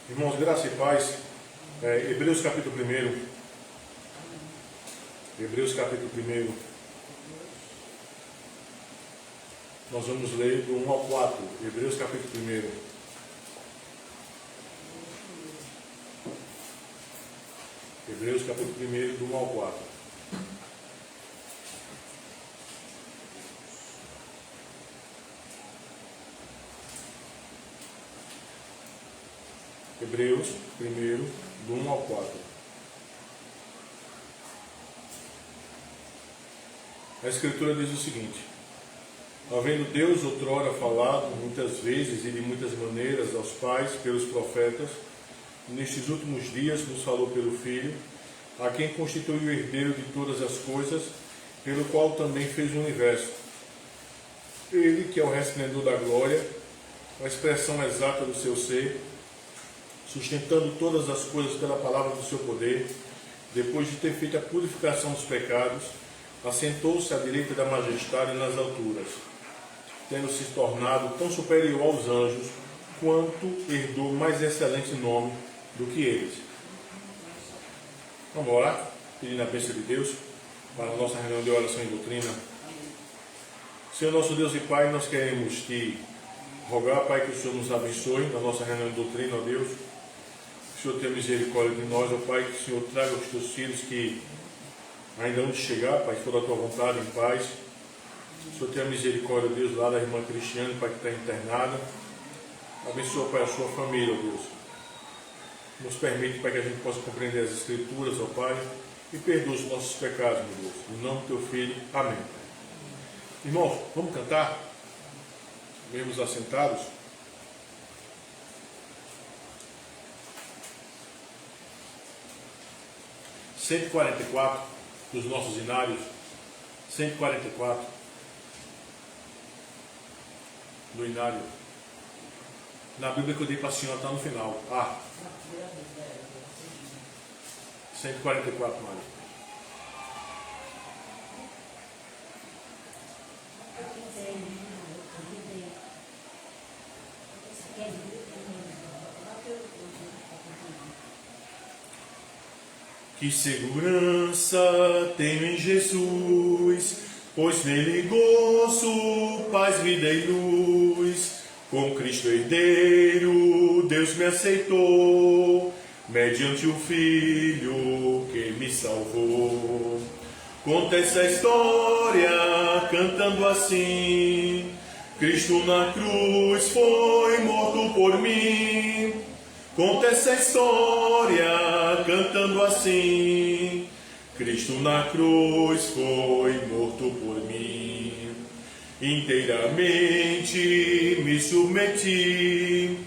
Irmãos, graça e paz. Hebreus capítulo 1. Hebreus capítulo 1. Nós vamos ler do 1 ao 4. Hebreus capítulo 1. Hebreus capítulo 1, do 1 ao 4. Hebreus 1, do 1 ao 4. A Escritura diz o seguinte: havendo Deus outrora falado muitas vezes e de muitas maneiras aos pais pelos profetas, nestes últimos dias nos falou pelo Filho, a quem constituiu o herdeiro de todas as coisas, pelo qual também fez o universo. Ele, que é o resplendor da glória, a expressão exata do seu ser, sustentando todas as coisas pela palavra do seu poder, depois de ter feito a purificação dos pecados, assentou-se à direita da majestade nas alturas, tendo se tornado tão superior aos anjos, quanto herdou mais excelente nome do que eles. Vamos orar, pedindo a bênção de Deus para a nossa reunião de oração e doutrina. Senhor nosso Deus e Pai, nós queremos te rogar, Pai, que o Senhor nos abençoe na nossa reunião de doutrina, ó Deus. Que o Senhor tenha misericórdia de nós, ó Pai, que o Senhor traga os teus filhos que ainda hão de chegar, Pai, se for da tua vontade, em paz. O Senhor tenha misericórdia, Deus, lá da irmã Cristiane, Pai, que está internada. Abençoa, Pai, a sua família, ó Deus. Nos permite, Pai, que a gente possa compreender as Escrituras, ó Pai, e perdoa os nossos pecados, meu Deus. Em nome do teu Filho. Amém. Irmãos, vamos cantar? Mesmos assentados. (144) dos nossos inários. 144 do inário. Na Bíblia que eu dei para a senhora está no final. 144, Mário. Que segurança tenho em Jesus, pois nele gozo, paz, vida e luz. Com Cristo herdeiro, Deus me aceitou, mediante o Filho que me salvou. Conta essa história cantando assim: Cristo na cruz foi morto por mim. Conta essa história cantando assim: Cristo na cruz foi morto por mim. Inteiramente me submeti,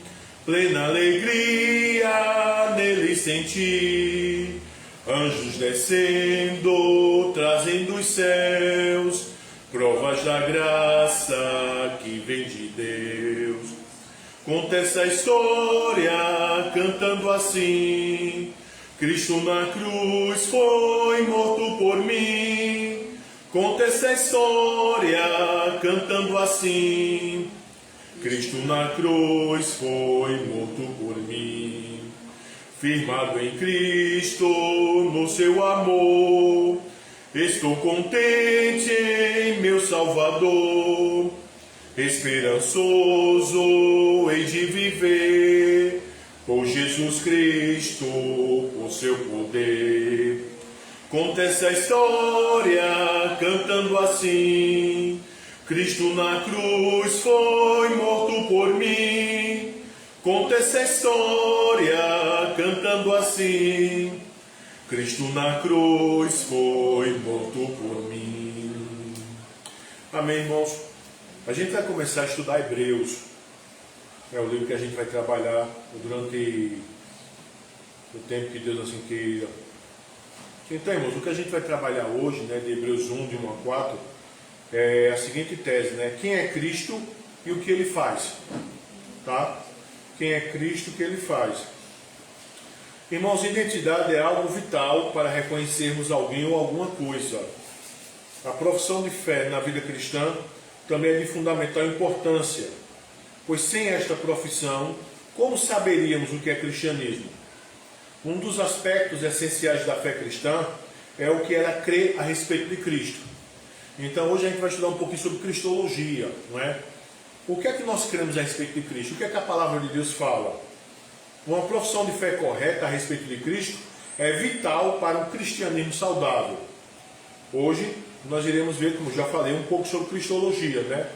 plena alegria nele senti. Anjos descendo, trazendo os céus, provas da graça que vem de Deus. Conta essa história cantando assim: Cristo na cruz foi morto por mim. Conta essa história cantando assim: Cristo na cruz foi morto por mim. Firmado em Cristo, no seu amor, estou contente em meu Salvador. Esperançoso hei de viver por Jesus Cristo, por seu poder. Conta essa história cantando assim: Cristo na cruz foi morto por mim. Conta essa história cantando assim: Cristo na cruz foi morto por mim. Amém, irmãos? A gente vai começar a estudar Hebreus. É o livro que a gente vai trabalhar durante o tempo que Deus assim queira. Então, irmãos, o que a gente vai trabalhar hoje, né, de Hebreus 1, de 1 a 4, é a seguinte tese, né? Quem é Cristo e o que ele faz. Tá? Quem é Cristo e o que ele faz. Irmãos, identidade é algo vital para reconhecermos alguém ou alguma coisa. A profissão de fé na vida cristã também é de fundamental importância, pois sem esta profissão Como saberíamos o que é cristianismo? Um dos aspectos essenciais da fé cristã é o que ela crê a respeito de Cristo. Então hoje a gente vai estudar um pouquinho sobre cristologia, não é? O que é que nós cremos a respeito de Cristo? O que é que a palavra de Deus fala? Uma profissão de fé correta a respeito de Cristo é vital para um cristianismo saudável. Hoje nós iremos ver, como já falei, um pouco sobre cristologia, né?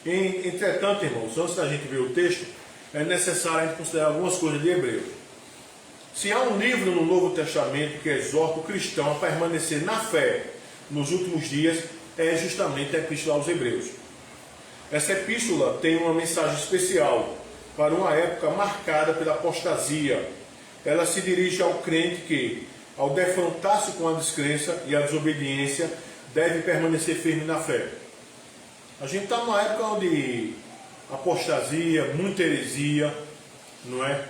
Entretanto, irmãos, antes da gente ver o texto, é necessário a gente considerar algumas coisas de Hebreus. Se há um livro no Novo Testamento que exorta o cristão a permanecer na fé nos últimos dias, é justamente a Epístola aos Hebreus. Essa epístola tem uma mensagem especial para uma época marcada pela apostasia. Ela se dirige ao crente que, ao defrontar-se com a descrença e a desobediência, deve permanecer firme na fé. A gente está numa época onde apostasia, muita heresia, não é?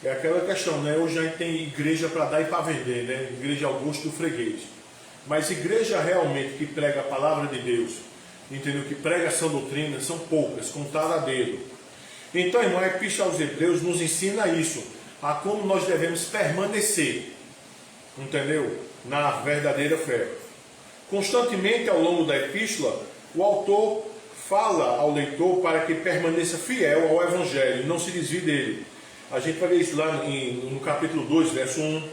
É aquela questão, né? Hoje a gente tem igreja para dar e para vender, né? Igreja ao gosto do freguês. Mas igreja realmente que prega a palavra de Deus, entendeu? Que prega essa doutrina, são poucas, contadas a dedo. Então, irmão, a Epístola aos Hebreus nos ensina isso, a como nós devemos permanecer, entendeu? Na verdadeira fé. Constantemente ao longo da Epístola, o autor fala ao leitor para que permaneça fiel ao Evangelho, não se desvie dele. A gente vai ver isso lá no capítulo 2, verso 1,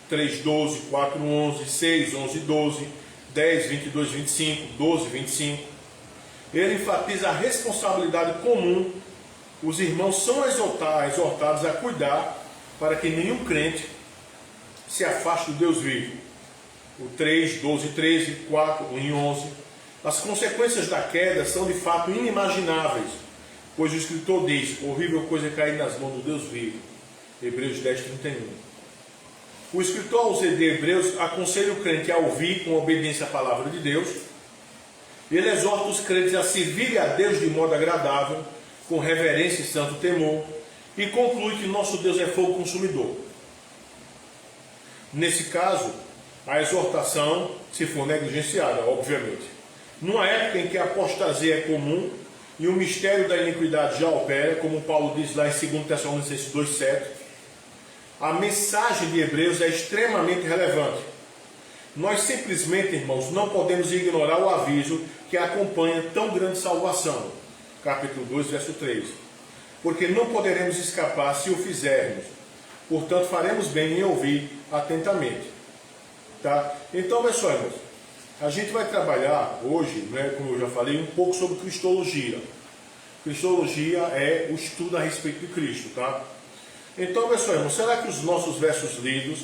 3, 12, 4, 11, 6, 11, 12, 10, 22, 25, 12, 25. Ele enfatiza a responsabilidade comum. Os irmãos são exortados a cuidar para que nenhum crente se afaste do Deus vivo. O 3, 12, 13, 4, 1 e 11. As consequências da queda são de fato inimagináveis, pois o escritor diz: horrível coisa é cair nas mãos do Deus vivo. Hebreus 10, 31. O escritor aos Hebreus aconselha o crente a ouvir com obediência à palavra de Deus. Ele exorta os crentes a servirem a Deus de modo agradável, com reverência e santo temor, e conclui que nosso Deus é fogo consumidor. Nesse caso, a exortação se for negligenciada, obviamente. Numa época em que a apostasia é comum e o mistério da iniquidade já opera, como Paulo diz lá em 2 Tessalonicenses 2,7, a mensagem de Hebreus é extremamente relevante. Nós simplesmente, irmãos, não podemos ignorar o aviso que acompanha tão grande salvação. Capítulo 2, verso 3. Porque não poderemos escapar se o fizermos. Portanto, faremos bem em ouvir atentamente. Tá? Então, pessoal, irmãos, a gente vai trabalhar hoje, né, como eu já falei, um pouco sobre cristologia. Cristologia é o estudo a respeito de Cristo, tá? Então, pessoal, irmãos, será que os nossos versos lidos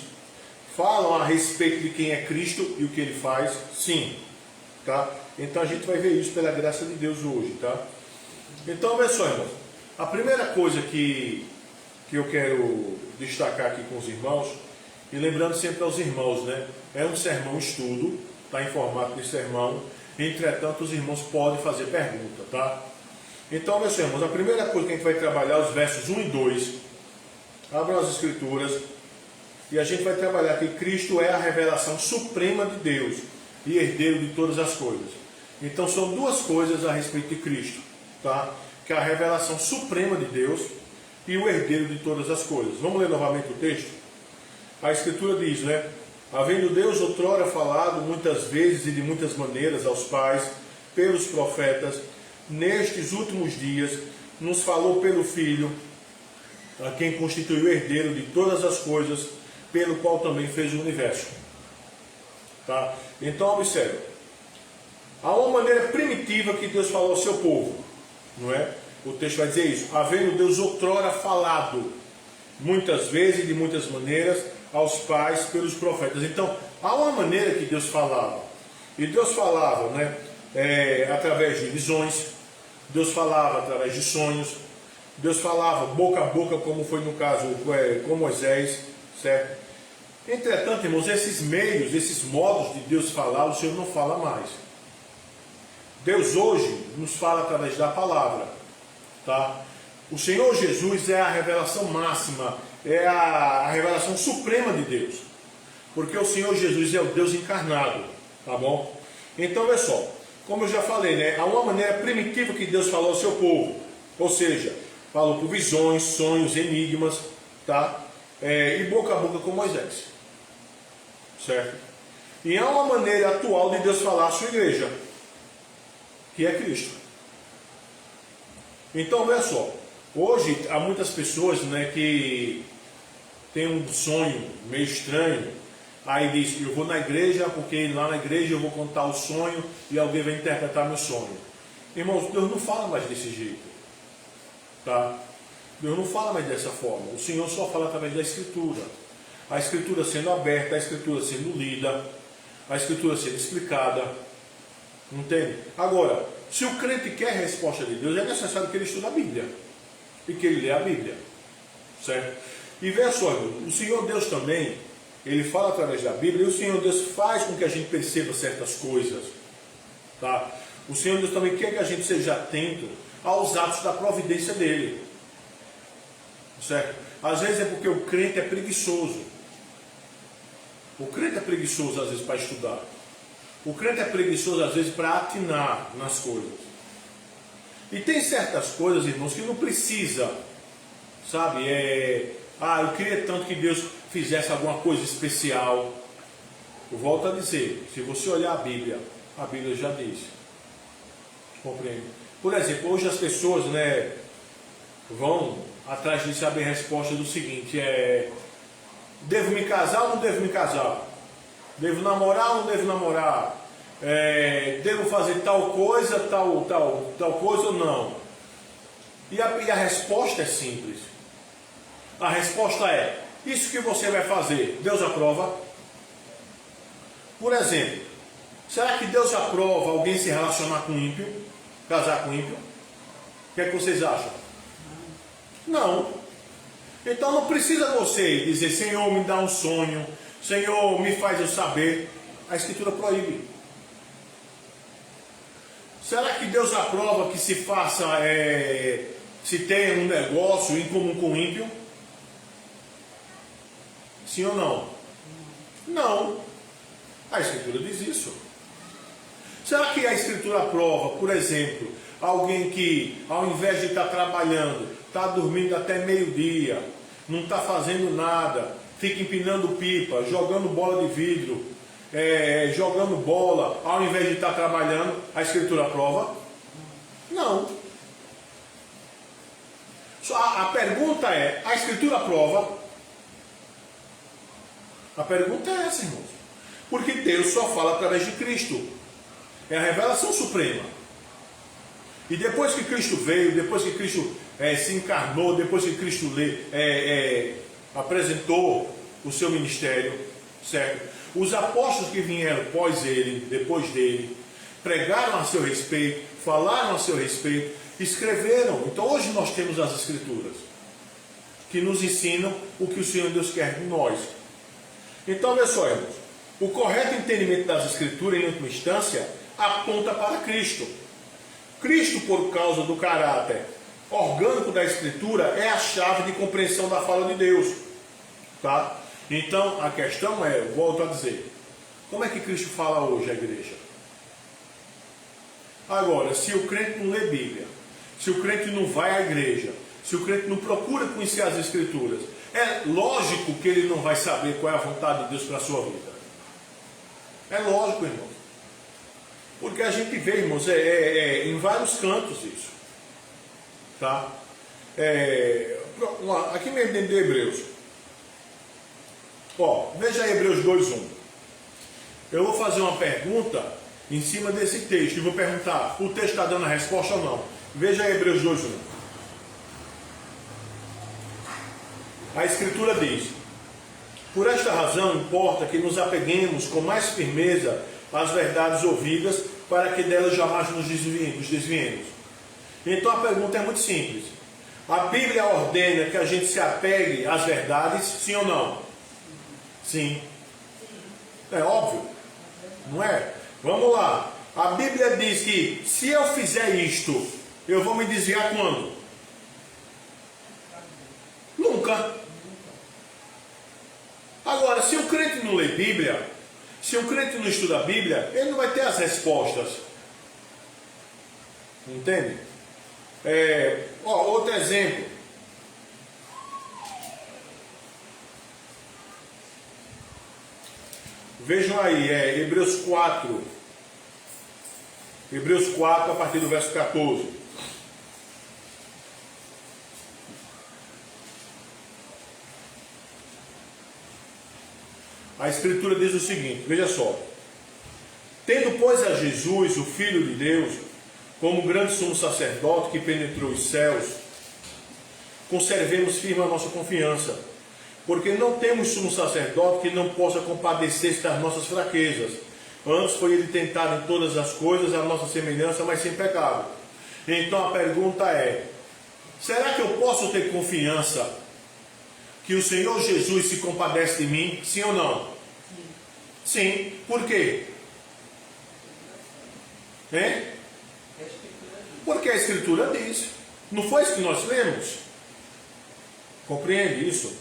falam a respeito de quem é Cristo e o que ele faz? Sim, tá? Então a gente vai ver isso pela graça de Deus hoje, tá? Então, pessoal, irmãos, a primeira coisa que eu quero destacar aqui com os irmãos, e lembrando sempre aos irmãos, né? É um sermão estudo, está em formato de sermão, entretanto os irmãos podem fazer pergunta, tá? Então, meus irmãos, a primeira coisa que a gente vai trabalhar, os versos 1 e 2, abram as escrituras, e a gente vai trabalhar que Cristo é a revelação suprema de Deus, e herdeiro de todas as coisas. Então são duas coisas a respeito de Cristo, tá? Que é a revelação suprema de Deus e o herdeiro de todas as coisas. Vamos ler novamente o texto? A escritura diz, né? Havendo Deus outrora falado muitas vezes e de muitas maneiras aos pais, pelos profetas, nestes últimos dias, nos falou pelo Filho, a quem constituiu herdeiro de todas as coisas, pelo qual também fez o universo. Tá? Então, observe. Há uma maneira primitiva que Deus falou ao seu povo, não é? O texto vai dizer isso. Havendo Deus outrora falado, muitas vezes e de muitas maneiras, aos pais pelos profetas. Então, há uma maneira que Deus falava. E Deus falava, né? Através de visões. Deus falava através de sonhos. Deus falava boca a boca, como foi no caso com Moisés, certo? Entretanto, irmãos, esses meios, esses modos de Deus falar, o Senhor não fala mais. Deus hoje nos fala através da palavra, tá? O Senhor Jesus é a revelação máxima, é a revelação suprema de Deus, porque o Senhor Jesus é o Deus encarnado, tá bom? Então, pessoal, como eu já falei, né? Há uma maneira primitiva que Deus falou ao seu povo, ou seja, falou por visões, sonhos, enigmas, tá? E boca a boca com Moisés, certo? E há uma maneira atual de Deus falar à sua igreja, que é Cristo. Então, veja só, hoje há muitas pessoas, né, que têm um sonho meio estranho, aí diz, eu vou na igreja porque lá na igreja eu vou contar o sonho e alguém vai interpretar meu sonho. Irmãos, Deus não fala mais desse jeito, tá? Deus não fala mais dessa forma. O Senhor só fala através da Escritura. A Escritura sendo aberta, a Escritura sendo lida, a Escritura sendo explicada. Entende? Agora, se o crente quer a resposta de Deus, é necessário que ele estude a Bíblia e que ele lê a Bíblia, certo? E veja só, o Senhor Deus também, ele fala através da Bíblia, e o Senhor Deus faz com que a gente perceba certas coisas, tá? O Senhor Deus também quer que a gente seja atento aos atos da providência dele, certo? Às vezes é porque o crente é preguiçoso. O crente é preguiçoso às vezes para estudar. O crente é preguiçoso às vezes para atinar nas coisas. E tem certas coisas, irmãos, que não precisa, sabe? Eu queria tanto que Deus fizesse alguma coisa especial. Eu volto a dizer, se você olhar a Bíblia já diz. Compreende? Por exemplo, hoje as pessoas, né, vão atrás de saber a resposta do seguinte, devo me casar ou não devo me casar? Devo namorar ou não devo namorar? Devo fazer tal coisa, tal coisa ou não? E a resposta é simples. A resposta é, isso que você vai fazer, Deus aprova? Por exemplo, será que Deus aprova alguém se relacionar com ímpio? Casar com ímpio? O que é que vocês acham? Não. Então não precisa você dizer, Senhor, me dá um sonho, Senhor, me faz eu saber. A Escritura proíbe. Será que Deus aprova que se faça, se tenha um negócio em comum com o ímpio? Sim ou não? Não. A Escritura diz isso. Será que a Escritura aprova, por exemplo, alguém que ao invés de estar trabalhando, está dormindo até meio-dia, não está fazendo nada, fica empinando pipa, jogando bola de vidro, jogando bola, ao invés de estar trabalhando, a Escritura aprova? Não. A pergunta é, a Escritura aprova? A pergunta é essa, irmãos. Porque Deus só fala através de Cristo. É a revelação suprema. E depois que Cristo veio, depois que Cristo se encarnou, depois que Cristo apresentou o seu ministério, certo? Os apóstolos que vieram depois dele, pregaram a seu respeito, falaram a seu respeito, escreveram. Então hoje nós temos as Escrituras, que nos ensinam o que o Senhor Deus quer de nós. Então, olha só, irmãos, o correto entendimento das Escrituras, em última instância, aponta para Cristo. Cristo, por causa do caráter orgânico da Escritura, é a chave de compreensão da fala de Deus. Tá? Então, a questão é, volto a dizer, como é que Cristo fala hoje à igreja? Agora, se o crente não lê Bíblia, se o crente não vai à igreja, se o crente não procura conhecer as Escrituras, é lógico que ele não vai saber qual é a vontade de Deus para a sua vida. É lógico, irmãos. Porque a gente vê, irmãos, em vários cantos isso. Tá? Aqui mesmo dentro de Hebreus. Veja aí Hebreus 2:1. Eu vou fazer uma pergunta em cima desse texto. E vou perguntar, o texto está dando a resposta ou não? Veja aí Hebreus 2:1. A Escritura diz: por esta razão importa que nos apeguemos com mais firmeza às verdades ouvidas, para que delas jamais nos desviemos. Então a pergunta é muito simples. A Bíblia ordena que a gente se apegue às verdades, sim ou não? Sim. É óbvio, não é? Vamos lá. A Bíblia diz que se eu fizer isto, eu vou me desviar quando? Nunca. Agora, se o crente não lê Bíblia, se o crente não estuda a Bíblia, ele não vai ter as respostas. Entende? Outro exemplo. Vejam aí, Hebreus 4. Hebreus 4, a partir do verso 14. A Escritura diz o seguinte, veja só. Tendo, pois, a Jesus, o Filho de Deus, como grande sumo sacerdote que penetrou os céus, conservemos firme a nossa confiança, porque não temos sumo sacerdote que não possa compadecer-se das nossas fraquezas. Antes foi ele tentado em todas as coisas, a nossa semelhança, mas sem pecado. Então a pergunta é, será que eu posso ter confiança que o Senhor Jesus se compadece de mim? Sim ou não? Sim. Por quê? Hein? Porque a Escritura diz. Não foi isso que nós lemos? Compreende isso?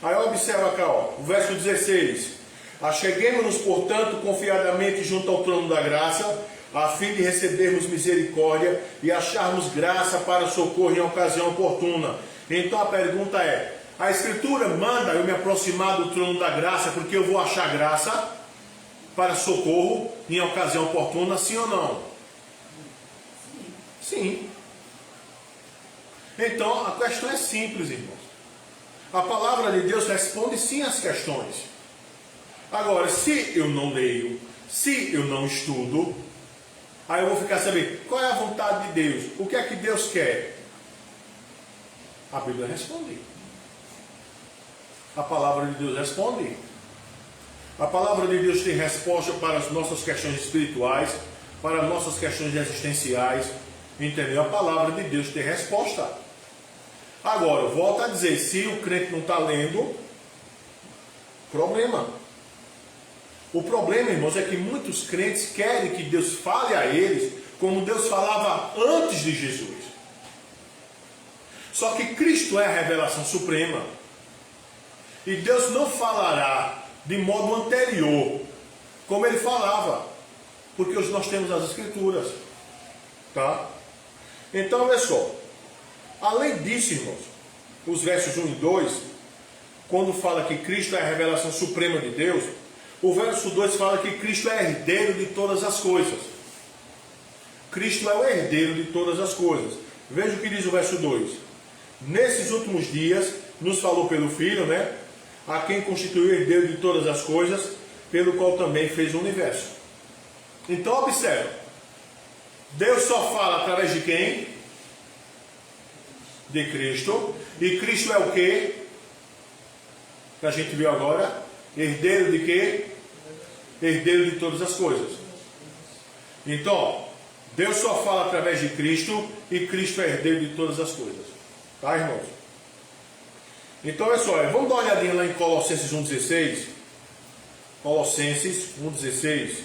Aí observa cá, ó, o verso 16. Acheguemos-nos, portanto, confiadamente junto ao trono da graça, a fim de recebermos misericórdia e acharmos graça para socorro em ocasião oportuna. Então a pergunta é, a Escritura manda eu me aproximar do trono da graça porque eu vou achar graça para socorro em ocasião oportuna, sim ou não? Sim. Então a questão é simples, irmãos. A palavra de Deus responde sim às questões. Agora, se eu não leio, se eu não estudo, aí eu vou ficar sabendo qual é a vontade de Deus, o que é que Deus quer. A Bíblia responde. A palavra de Deus responde. A palavra de Deus tem resposta para as nossas questões espirituais, para as nossas questões existenciais. Entendeu? A palavra de Deus tem resposta. Agora, volto a dizer, se o crente não está lendo, problema. O problema, irmãos, é que muitos crentes querem que Deus fale a eles como Deus falava antes de Jesus. Só que Cristo é a revelação suprema. E Deus não falará de modo anterior, como Ele falava. Porque hoje nós temos as Escrituras. Tá? Então, olha só. Além disso, irmãos, os versos 1 e 2, quando fala que Cristo é a revelação suprema de Deus, o verso 2 fala que Cristo é herdeiro de todas as coisas. Cristo é o herdeiro de todas as coisas. Veja o que diz o verso 2. Nesses últimos dias, nos falou pelo Filho, né? A quem constituiu herdeiro de todas as coisas, pelo qual também fez o universo. Então, observa. Deus só fala através de quem? De Cristo. E Cristo é o quê? Que a gente viu agora. Herdeiro de quê? Herdeiro de todas as coisas. Então, Deus só fala através de Cristo e Cristo é herdeiro de todas as coisas. Tá, irmãos? Então, olha só, vamos dar uma olhadinha lá em Colossenses 1,16. Colossenses 1,16.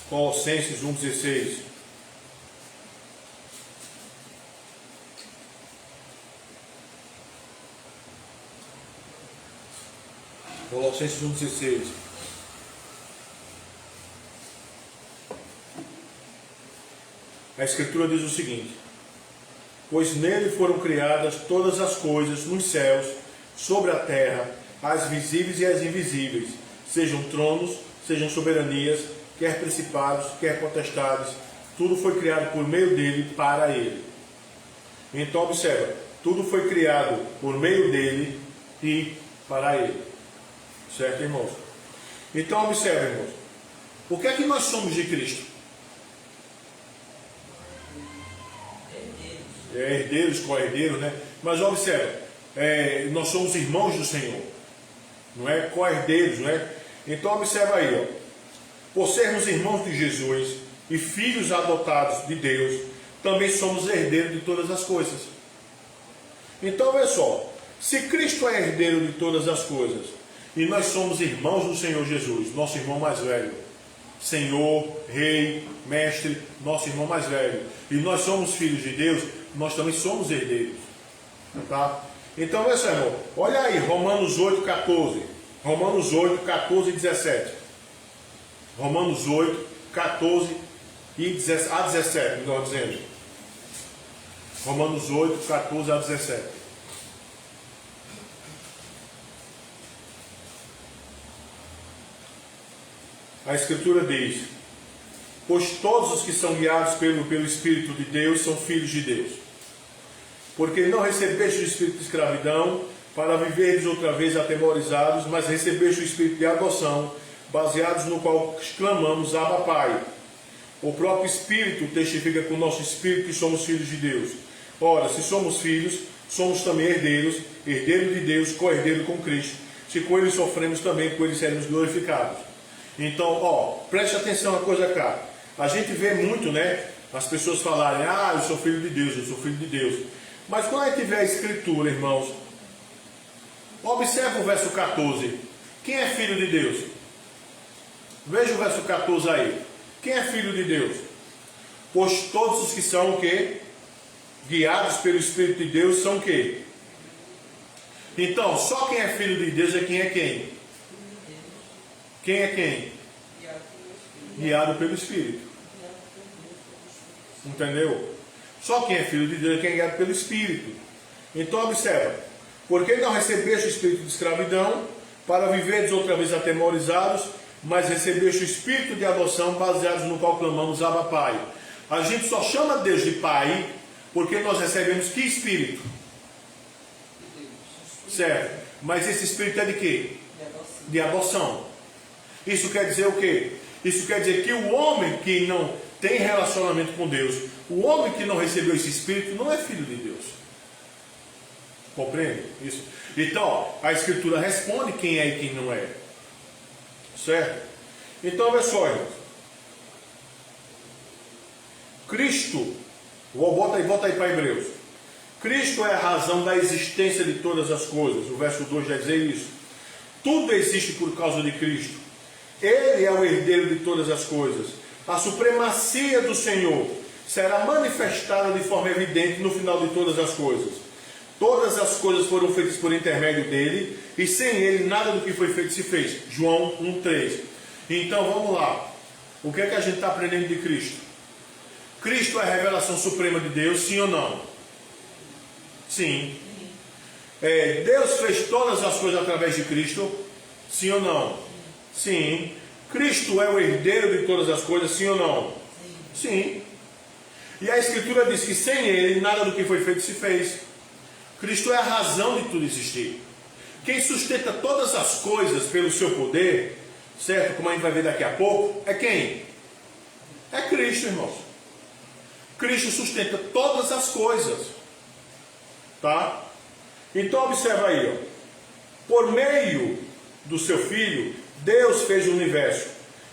Colossenses 1,16. Colossenses 1,16. A Escritura diz o seguinte: pois nele foram criadas todas as coisas nos céus, sobre a terra, as visíveis e as invisíveis, sejam tronos, sejam soberanias, quer principados, quer potestades, tudo foi criado por meio dele, para ele. Então observa, tudo foi criado por meio dele e para ele. Certo, irmãos? Então observa, irmãos, o que é que nós somos de Cristo? Herdeiros, co-herdeiros, né? Mas observa, nós somos irmãos do Senhor, não é? Co-herdeiros, não é? Então observa aí, ó. Por sermos irmãos de Jesus e filhos adotados de Deus, também somos herdeiros de todas as coisas. Então, olha só, se Cristo é herdeiro de todas as coisas, e nós somos irmãos do Senhor Jesus, nosso irmão mais velho, Senhor, Rei, Mestre, nosso irmão mais velho, e nós somos filhos de Deus, nós também somos herdeiros. Tá? Então, olha só, irmão, olha aí, Romanos 8, 14. Romanos 8, 14 e 17. Romanos 8, 14 e 17, a 17, melhor dizendo. Romanos 8, 14 a 17. A Escritura diz: pois todos os que são guiados pelo Espírito de Deus são filhos de Deus. Porque não recebeste o espírito de escravidão para viverdes outra vez atemorizados, mas recebeste o espírito de adoção, baseados no qual clamamos: Abba, Pai. O próprio Espírito testifica com o nosso espírito que somos filhos de Deus. Ora, se somos filhos, somos também herdeiros, herdeiros de Deus, co-herdeiro com Cristo. Se com ele sofremos, também com ele seremos glorificados. Então, preste atenção na coisa cá. A gente vê muito, né, as pessoas falarem: eu sou filho de Deus, eu sou filho de Deus. Mas quando a gente vê a Escritura, irmãos, observa o verso 14. Quem é filho de Deus? Veja o verso 14 aí. Quem é filho de Deus? Pois todos os que são o quê? Guiados pelo Espírito de Deus são o quê? Então, só quem é filho de Deus é quem é quem? Quem é quem? Guiado pelo Espírito. Entendeu? Só quem é filho de Deus é quem é guiado pelo Espírito. Então, observa. Porque não recebeste o espírito de escravidão para viverdes outra vez atemorizados, mas recebeste o espírito de adoção, baseados no qual clamamos: Abba, Pai. A gente só chama Deus de Pai porque nós recebemos que espírito? Certo. Mas esse espírito é de quê? De adoção. Isso quer dizer o quê? Isso quer dizer que o homem que não tem relacionamento com Deus, o homem que não recebeu esse espírito, não é filho de Deus. Compreende isso? Então, a Escritura responde quem é e quem não é. Certo? Então, olha só, irmãos. Cristo, volta aí para Hebreus. Cristo é a razão da existência de todas as coisas. O verso 2 já diz isso. Tudo existe por causa de Cristo. Ele é o herdeiro de todas as coisas. A supremacia do Senhor será manifestada de forma evidente no final de todas as coisas. Todas as coisas foram feitas por intermédio dele, e sem ele nada do que foi feito se fez. João 1,3. Então vamos lá. O que é que a gente está aprendendo de Cristo? Cristo é a revelação suprema de Deus, sim ou não? Sim. Deus fez todas as coisas através de Cristo, sim ou não? Sim. Cristo é o herdeiro de todas as coisas, sim ou não? Sim. E a Escritura diz que sem ele nada do que foi feito se fez. Cristo é a razão de tudo existir. Quem sustenta todas as coisas pelo seu poder, certo? Como a gente vai ver daqui a pouco, é quem? É Cristo, irmãos. Cristo sustenta todas as coisas. Tá? Então observa aí, por meio do seu Filho, Deus fez o universo.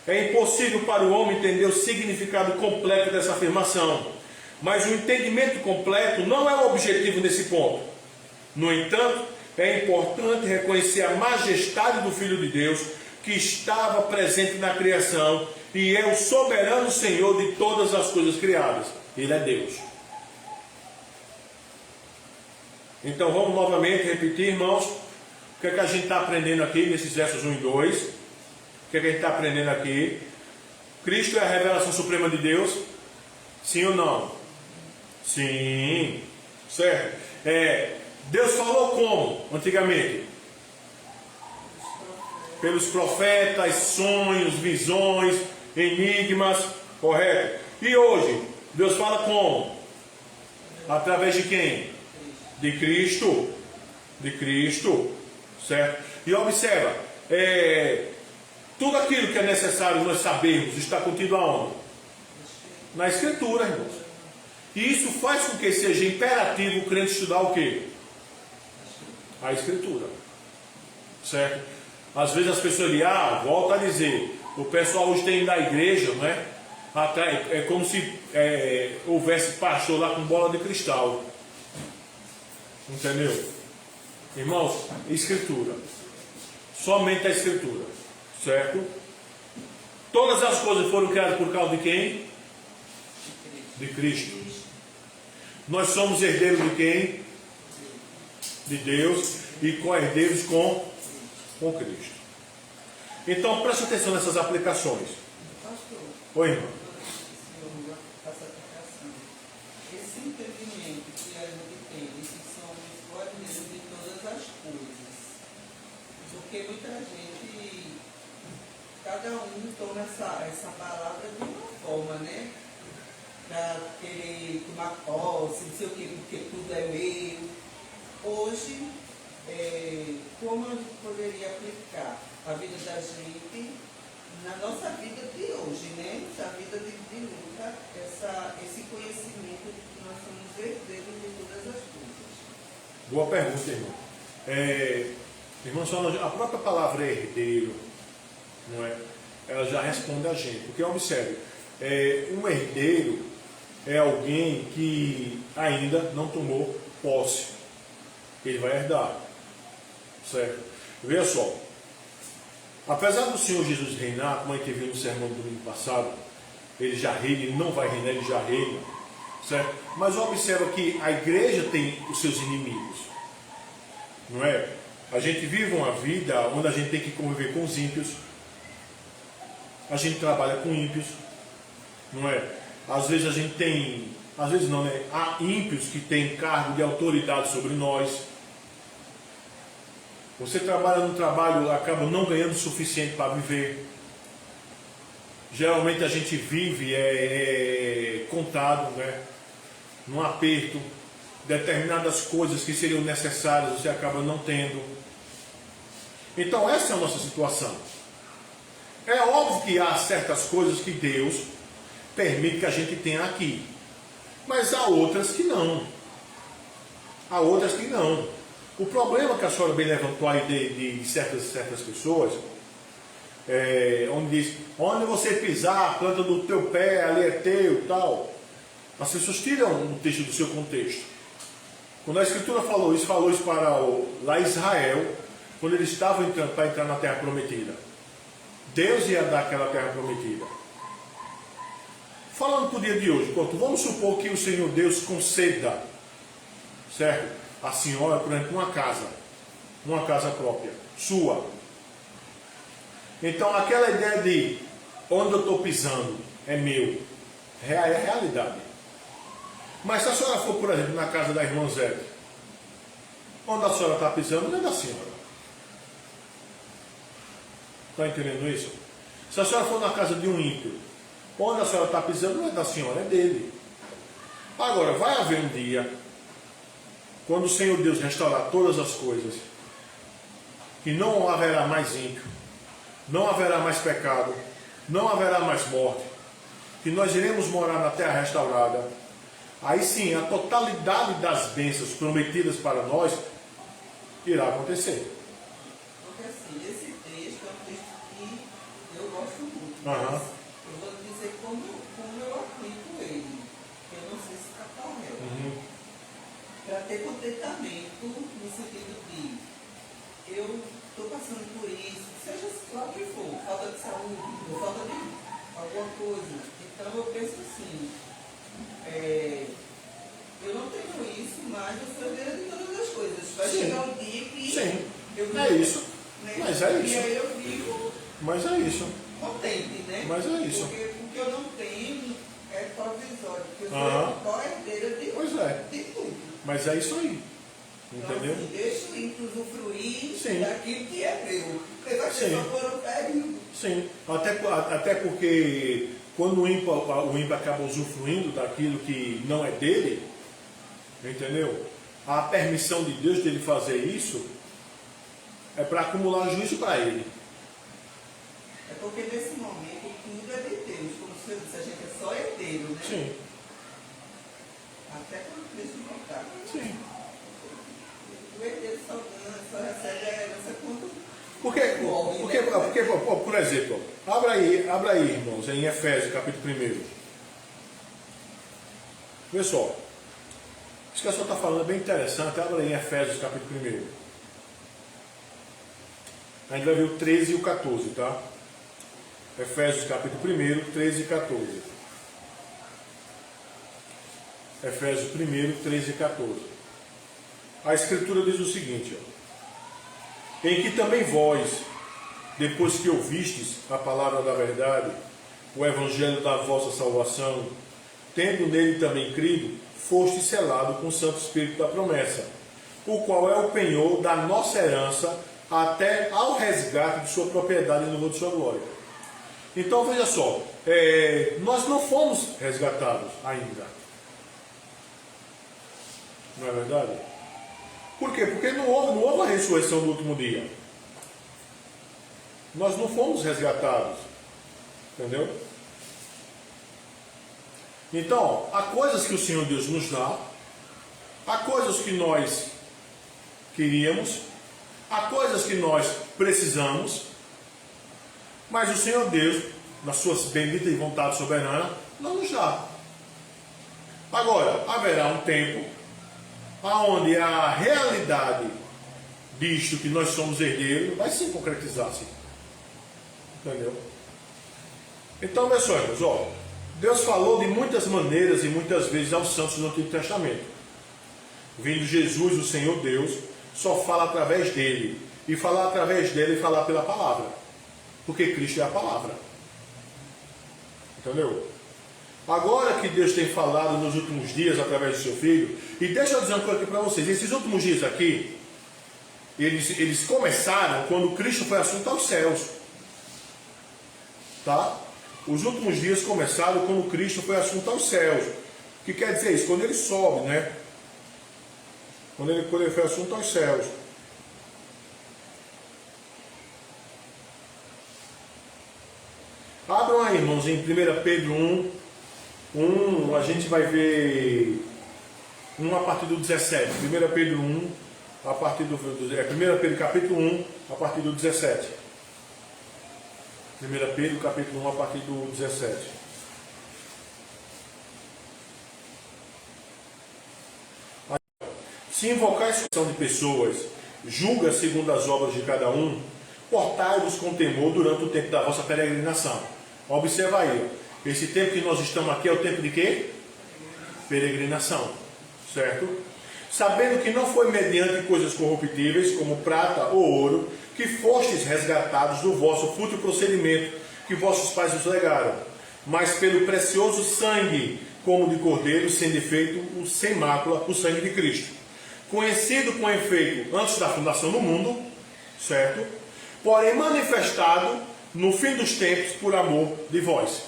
É impossível para o homem entender o significado completo dessa afirmação. Mas o entendimento completo não é o objetivo nesse ponto. No entanto, é importante reconhecer a majestade do Filho de Deus, que estava presente na criação e é o soberano Senhor de todas as coisas criadas. Ele é Deus. Então vamos novamente repetir, irmãos, o que é que a gente está aprendendo aqui nesses versos 1 e 2. O que é que a gente está aprendendo aqui? Cristo é a revelação suprema de Deus? Sim ou não? Sim. Certo? Deus falou como antigamente? Pelos profetas, sonhos, visões, enigmas, correto? E hoje, Deus fala como? Através de quem? De Cristo. De Cristo, certo? E observa, tudo aquilo que é necessário nós sabermos está contido aonde? Na Escritura, irmãos. E isso faz com que seja imperativo o crente estudar o quê? A Escritura. Certo? Às vezes as pessoas dizem, volta a dizer, o pessoal hoje tem na igreja, não é? É como se houvesse pastor lá com bola de cristal. Entendeu? Irmãos, Escritura. Somente a Escritura. Certo? Todas as coisas foram criadas por causa de quem? De Cristo. Nós somos herdeiros de quem? De Deus. E co-herdeiros com Cristo. Então preste atenção nessas aplicações. Oi, irmão. Esse entendimento que a gente tem de que somos co-herdeiros de todas as coisas, porque muita gente está cada um toma essa palavra de uma forma, né? Para querer tomar posse, não sei o quê, porque tudo é meu. Hoje, como a gente poderia aplicar a vida da gente na nossa vida de hoje, né? Na vida de luta, esse conhecimento de que nós somos herdeiros de todas as coisas. Boa pergunta, irmão. Irmão, só a própria palavra herdeiro, não é? Ela já responde a gente. Porque, observe, um herdeiro é alguém que ainda não tomou posse. Ele vai herdar. Certo? Veja só. Apesar do Senhor Jesus reinar, como a gente viu no sermão do domingo passado, ele já reina, ele não vai reinar, ele já reina. Certo? Mas observa que a igreja tem os seus inimigos. Não é? A gente vive uma vida onde a gente tem que conviver com os ímpios. A gente trabalha com ímpios. Não é? Às vezes a gente tem... Às vezes não, né? Há ímpios que têm cargo de autoridade sobre nós. Você trabalha no trabalho, acaba não ganhando o suficiente para viver. Geralmente a gente vive contado, né? Num aperto. Determinadas coisas que seriam necessárias você acaba não tendo. Então essa é a nossa situação. É óbvio que há certas coisas que Deus permite que a gente tenha aqui. Mas há outras que não. Há outras que não. O problema que a senhora bem levantou aí de certas pessoas, onde diz, onde você pisar, a planta do teu pé, ali é teu, tal. As pessoas tiram o texto do seu contexto. Quando a Escritura falou isso para lá Israel, quando eles estavam entrando para entrar na terra prometida. Deus ia dar aquela terra prometida. Falando para o dia de hoje, vamos supor que o Senhor Deus conceda, certo? A senhora, por exemplo, uma casa própria, sua. Então aquela ideia de onde eu estou pisando é meu, é a realidade. Mas se a senhora for, por exemplo, na casa da irmã Zé, onde a senhora está pisando não é da senhora. Está entendendo isso? Se a senhora for na casa de um ímpio, onde a senhora está pisando não é da senhora, é dele. Agora, vai haver um dia, quando o Senhor Deus restaurar todas as coisas, que não haverá mais ímpio, não haverá mais pecado, não haverá mais morte, que nós iremos morar na terra restaurada. Aí sim, a totalidade das bênçãos prometidas para nós irá acontecer. Porque assim, esse texto é um texto que eu gosto muito. Aham. Eu vou dizer como eu aplico ele. Eu não sei se está correto. Uhum. Para ter contentamento no sentido de eu estou passando por isso, seja lá o que for, falta de saúde, ou falta de alguma coisa. Então eu penso assim, eu não tenho isso, mas eu sou herdeira de todas as coisas. Vai chegar um dia que eu vivo, é isso. Né? Mas é isso. E aí eu vivo Mas é isso. contente, né? Mas é isso. Porque o que eu não tenho é provisório, porque eu Aham. sou herdeira de, Pois é. de tudo. Mas é isso aí. Entendeu? Então, assim, deixa o ímpio usufruir Sim. daquilo que é meu. Porque vai ser Sim. só por um período. Sim. Até porque quando o ímpio acaba usufruindo daquilo que não é dele, entendeu? A permissão de Deus dele fazer isso é para acumular juízo para ele. É porque nesse momento tudo é de Deus. Como se eu disse, a gente é só herdeiro, né? Sim. Até quando Cristo voltar. Sim. O herdeiro só recebe a herança quando Porque, por exemplo, abra aí, irmãos, em Efésios, capítulo 1. Vê só. Isso que a senhora está falando é bem interessante. Abra aí em Efésios, capítulo 1. A gente vai ver o 13 e o 14, tá? Efésios, capítulo 1, 13 e 14. Efésios 1, 13 e 14. A Escritura diz o seguinte, ó. Em que também vós, depois que ouvistes a palavra da verdade, o evangelho da vossa salvação, tendo nele também crido, foste selado com o Santo Espírito da promessa, o qual é o penhor da nossa herança até ao resgate de sua propriedade e no louvor de sua glória. Então veja só, nós não fomos resgatados ainda. Não é verdade? Por quê? Porque não houve a ressurreição do último dia. Nós não fomos resgatados. Entendeu? Então, há coisas que o Senhor Deus nos dá, há coisas que nós queríamos, há coisas que nós precisamos, mas o Senhor Deus, na sua bendita e vontade soberana, não nos dá. Agora, haverá um tempo onde a realidade disto que nós somos herdeiros vai se concretizar-se. Entendeu? Então, meus senhores, Deus falou de muitas maneiras e muitas vezes aos santos no Antigo Testamento. Vindo Jesus, o Senhor Deus, só fala através dele. E falar através dele e falar pela palavra. Porque Cristo é a palavra. Entendeu? Agora que Deus tem falado nos últimos dias através do seu Filho, e deixa eu dizer uma coisa aqui para vocês, esses últimos dias aqui, eles começaram quando Cristo foi assunto aos céus. Tá? Os últimos dias começaram quando Cristo foi assunto aos céus. O que quer dizer isso? Quando ele sobe, né? Quando ele foi assunto aos céus. Abram aí, irmãos, em 1 Pedro 1, a gente vai ver 1 a partir do 17. 1 Pedro 1, a partir do 1 Pedro capítulo 1, a partir do 17. 1 Pedro capítulo 1, a partir do 17. Se invocar a exceção de pessoas, julga segundo as obras de cada um, portai-vos com temor durante o tempo da vossa peregrinação. Observa aí, esse tempo que nós estamos aqui é o tempo de quê? Peregrinação, certo? Sabendo que não foi mediante coisas corruptíveis, como prata ou ouro, que fostes resgatados do vosso fútil procedimento que vossos pais vos legaram, mas pelo precioso sangue, como de cordeiro, sem defeito, sem mácula, o sangue de Cristo, conhecido com efeito antes da fundação do mundo, certo? Porém manifestado no fim dos tempos por amor de vós.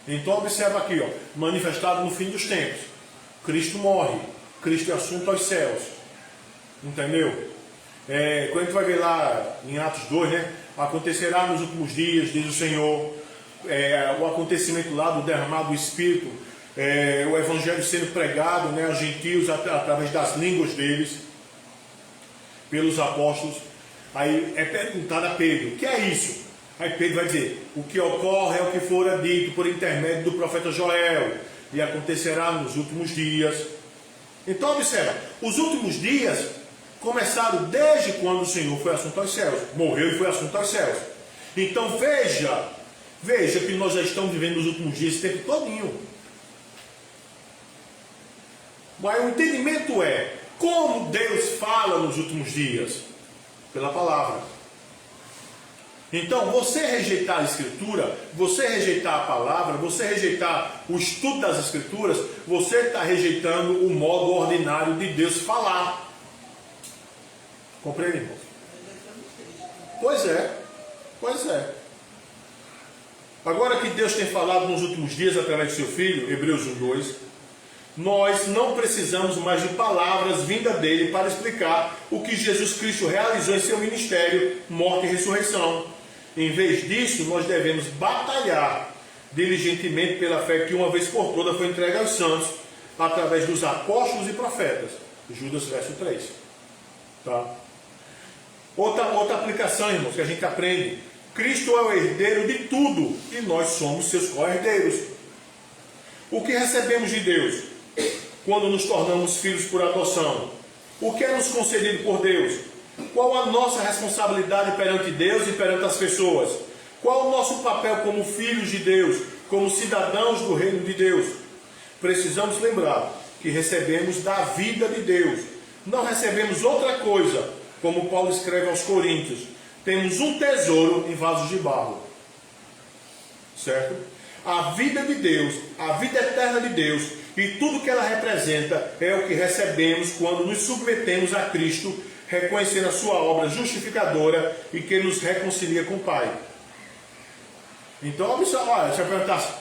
Então observa aqui, manifestado no fim dos tempos. Cristo morre, Cristo é assunto aos céus. Entendeu? Quando a gente vai ver lá em Atos 2, né? Acontecerá nos últimos dias, diz o Senhor, o acontecimento lá do derramado do Espírito, o Evangelho sendo pregado, né, aos gentios através das línguas deles, pelos apóstolos. Aí é perguntado a Pedro, o que é isso? Aí Pedro vai dizer, o que ocorre é o que fora dito por intermédio do profeta Joel, e acontecerá nos últimos dias. Então observa, os últimos dias começaram desde quando o Senhor foi assunto aos céus, morreu e foi assunto aos céus. Então veja que nós já estamos vivendo os últimos dias esse tempo todinho. Mas o entendimento é, como Deus fala nos últimos dias? Pela palavra. Então, você rejeitar a Escritura, você rejeitar a palavra, você rejeitar o estudo das Escrituras, você está rejeitando o modo ordinário de Deus falar. Compreende, irmão? Pois é. Agora que Deus tem falado nos últimos dias através de seu Filho, Hebreus 1:2, nós não precisamos mais de palavras vindas dele para explicar o que Jesus Cristo realizou em seu ministério, morte e ressurreição. Em vez disso, nós devemos batalhar diligentemente pela fé que uma vez por toda foi entregue aos santos, através dos apóstolos e profetas. Judas verso 3. Tá? Outra aplicação, irmãos, que a gente aprende. Cristo é o herdeiro de tudo e nós somos seus co-herdeiros. O que recebemos de Deus quando nos tornamos filhos por adoção? O que é nos concedido por Deus? Qual a nossa responsabilidade perante Deus e perante as pessoas? Qual o nosso papel como filhos de Deus, como cidadãos do reino de Deus? Precisamos lembrar que recebemos da vida de Deus. Não recebemos outra coisa, como Paulo escreve aos Coríntios. Temos um tesouro em vasos de barro. Certo? A vida de Deus, a vida eterna de Deus e tudo que ela representa é o que recebemos quando nos submetemos a Cristo, reconhecendo a sua obra justificadora e que nos reconcilia com o Pai. Então, olha, se eu perguntasse,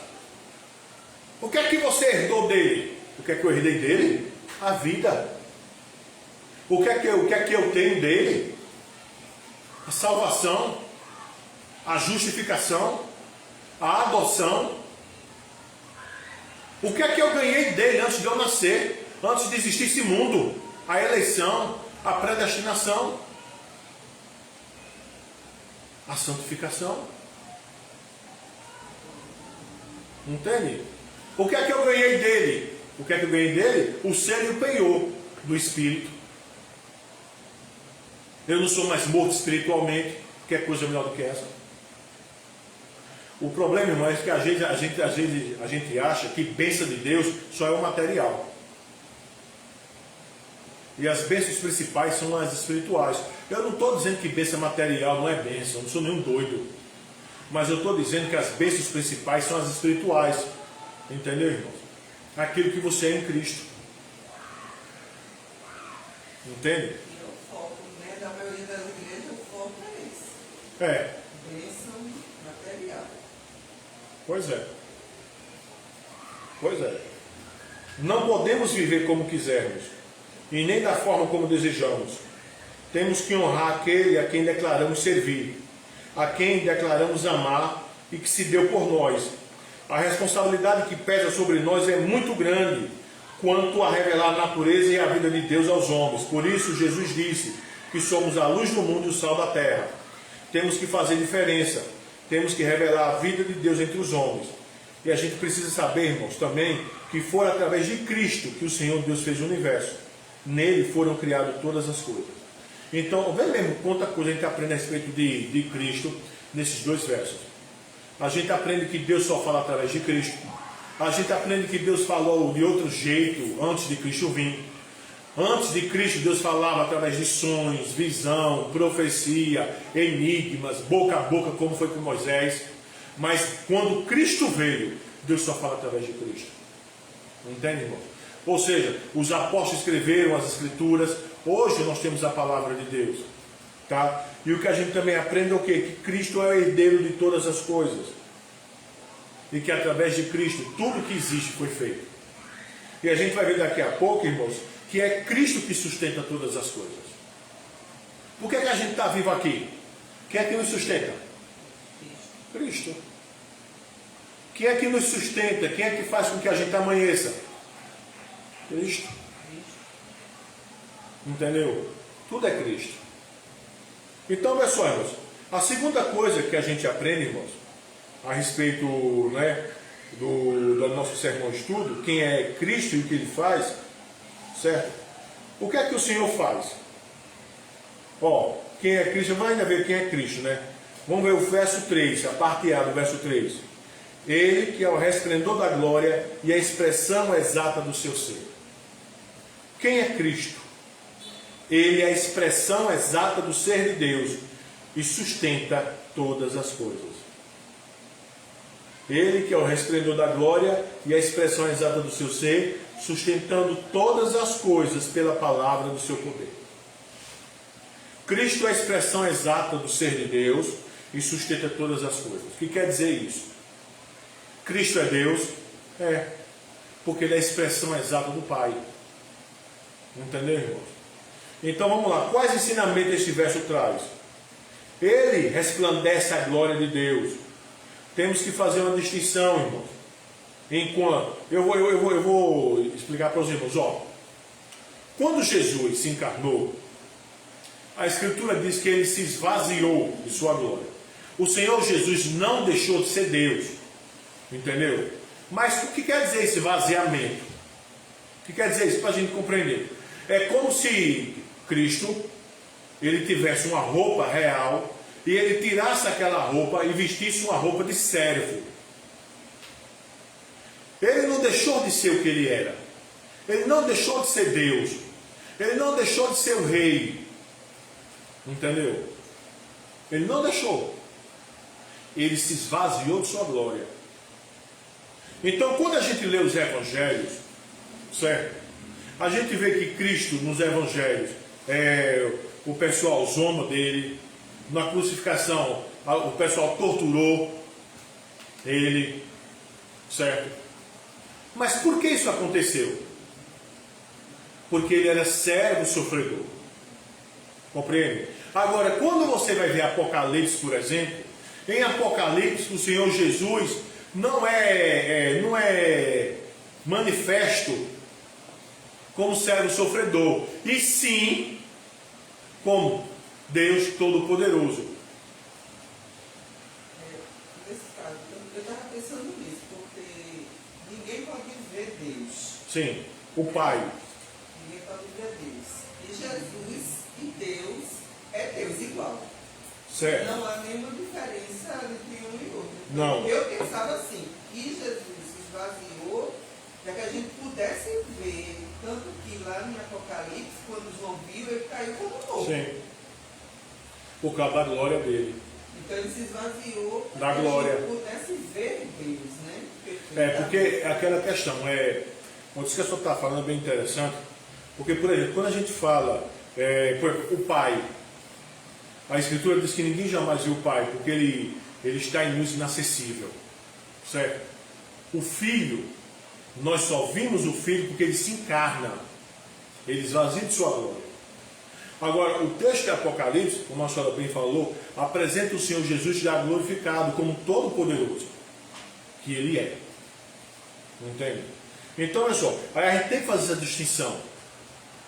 o que é que você herdou dele? O que é que eu herdei dele? A vida. O que é que eu tenho dele? A salvação, a justificação, a adoção. O que é que eu ganhei dele antes de eu nascer? Antes de existir esse mundo? A eleição, a predestinação, a santificação. Entende? O que é que eu ganhei dele? O que é que eu ganhei dele? O ser e o penhor do Espírito. Eu não sou mais morto espiritualmente. Que é coisa melhor do que essa? O problema, irmão, é que às vezes a gente acha que bênção de Deus só é o material. E as bênçãos principais são as espirituais. Eu não estou dizendo que bênção material não é bênção, eu não sou nenhum doido. Mas eu estou dizendo que as bênçãos principais são as espirituais. Entendeu, irmão? Aquilo que você é em Cristo. Entende? E o foco, né, da maioria das igrejas, o foco é esse. É. Bênção material. Pois é. Pois é. Não podemos viver como quisermos, e nem da forma como desejamos. Temos que honrar aquele a quem declaramos servir, a quem declaramos amar e que se deu por nós. A responsabilidade que pesa sobre nós é muito grande quanto a revelar a natureza e a vida de Deus aos homens. Por isso Jesus disse que somos a luz do mundo e o sal da terra. Temos que fazer diferença. Temos que revelar a vida de Deus entre os homens. E a gente precisa saber, irmãos, também que foi através de Cristo que o Senhor Deus fez o universo. Nele foram criadas todas as coisas. Então, vê mesmo quanta coisa a gente aprende a respeito de Cristo nesses dois versos. A gente aprende que Deus só fala através de Cristo. A gente aprende que Deus falou de outro jeito antes de Cristo vir. Antes de Cristo, Deus falava através de sonhos, visão, profecia, enigmas, boca a boca, como foi com Moisés. Mas quando Cristo veio, Deus só fala através de Cristo. Entende, irmão? Ou seja, os apóstolos escreveram as Escrituras. Hoje nós temos a palavra de Deus. Tá? E o que a gente também aprende é o quê? Que Cristo é o herdeiro de todas as coisas. E que através de Cristo, tudo que existe foi feito. E a gente vai ver daqui a pouco, irmãos, que é Cristo que sustenta todas as coisas. Por que a gente está vivo aqui? Quem é que nos sustenta? Cristo. Quem é que nos sustenta? Quem é que faz com que a gente amanheça? Cristo. Entendeu? Tudo é Cristo. Então, pessoal, irmãos, a segunda coisa que a gente aprende, irmãos, a respeito, né, do nosso sermão de estudo, quem é Cristo e o que ele faz, certo? O que é que o Senhor faz? Ó, quem é Cristo, vai ainda ver quem é Cristo, né? Vamos ver o verso 3, a parte A do verso 3. Ele que é o resplendor da glória e a expressão exata do seu ser. Quem é Cristo? Ele é a expressão exata do ser de Deus e sustenta todas as coisas. Ele que é o resplendor da glória e a expressão exata do seu ser, sustentando todas as coisas pela palavra do seu poder. Cristo é a expressão exata do ser de Deus e sustenta todas as coisas. O que quer dizer isso? Cristo é Deus? É. Porque ele é a expressão exata do Pai. Entendeu, irmãos? Então vamos lá. Quais ensinamentos este verso traz? Ele resplandece a glória de Deus. Temos que fazer uma distinção, irmãos. Enquanto eu vou explicar para os irmãos. Ó, quando Jesus se encarnou, a Escritura diz que ele se esvaziou de sua glória. O Senhor Jesus não deixou de ser Deus. Entendeu? Mas o que quer dizer esse esvaziamento? O que quer dizer isso para a gente compreender? É como se Cristo ele tivesse uma roupa real e ele tirasse aquela roupa e vestisse uma roupa de servo. Ele não deixou de ser o que ele era. Ele não deixou de ser Deus. Ele não deixou de ser o rei. Entendeu? Ele não deixou. Ele se esvaziou de sua glória. Então, quando a gente lê os evangelhos, certo? A gente vê que Cristo nos evangelhos, o pessoal zomba dele, na crucificação, o pessoal torturou, ele, certo? Mas por que isso aconteceu? Porque ele era servo sofredor. Compreende? Agora, quando você vai ver Apocalipse, por exemplo, em Apocalipse o Senhor Jesus não é manifesto como servo sofredor, e sim como Deus Todo-Poderoso. Nesse caso, eu estava pensando nisso, porque ninguém pode ver Deus. Sim, o Pai. Ninguém pode ver Deus. E Jesus e Deus é Deus igual. Certo. Não há nenhuma diferença entre um e outro. Não. Eu pensava assim, que Jesus se esvaziou para que a gente pudesse ver, tanto que lá em Apocalipse, quando João viu, ele caiu como novo. Sim. Por causa da glória dele. Então ele se esvaziou Da para que glória. a gente pudesse ver Deus, né? Porque aquela questão o que a pessoa está falando é bem interessante, porque, por exemplo, quando a gente fala, por exemplo, o Pai, a Escritura diz que ninguém jamais viu o Pai, porque ele está em luz inacessível, certo? O Filho, nós só vimos o Filho porque ele se encarna, ele esvazia de sua glória. Agora, o texto de Apocalipse, como a senhora bem falou, apresenta o Senhor Jesus já glorificado como Todo-Poderoso, que ele é. Entende? Então, olha só, aí a gente tem que fazer essa distinção.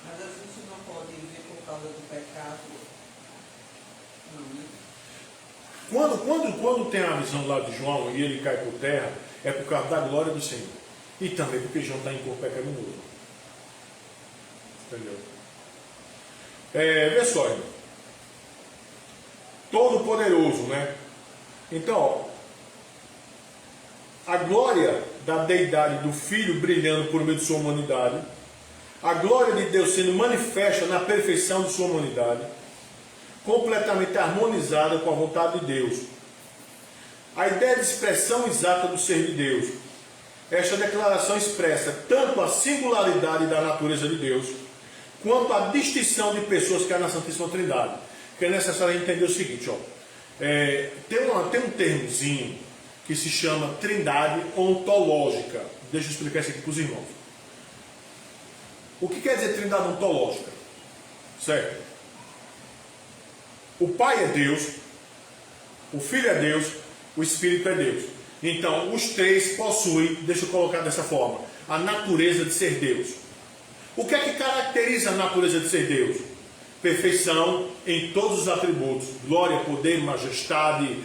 Mas a gente não pode ver por causa do pecado. Não, né? Quando tem a visão lá de João e ele cai por terra, é por causa da glória do Senhor. E também porque João está em corpo pecaminoso. Entendeu? Vê só, irmão. Todo-Poderoso, né? Então, a glória da deidade do Filho brilhando por meio de sua humanidade, a glória de Deus sendo manifesta na perfeição de sua humanidade, completamente harmonizada com a vontade de Deus. A ideia de expressão exata do ser de Deus. Esta declaração expressa tanto a singularidade da natureza de Deus, quanto a distinção de pessoas que há na Santíssima Trindade. Que é necessário entender o seguinte, tem um termozinho que se chama Trindade ontológica. Deixa eu explicar isso aqui para os irmãos. O que quer dizer Trindade ontológica? Certo? O Pai é Deus, o Filho é Deus, o Espírito é Deus. Então, os três possuem, deixa eu colocar dessa forma, a natureza de ser Deus. O que é que caracteriza a natureza de ser Deus? Perfeição em todos os atributos. Glória, poder, majestade,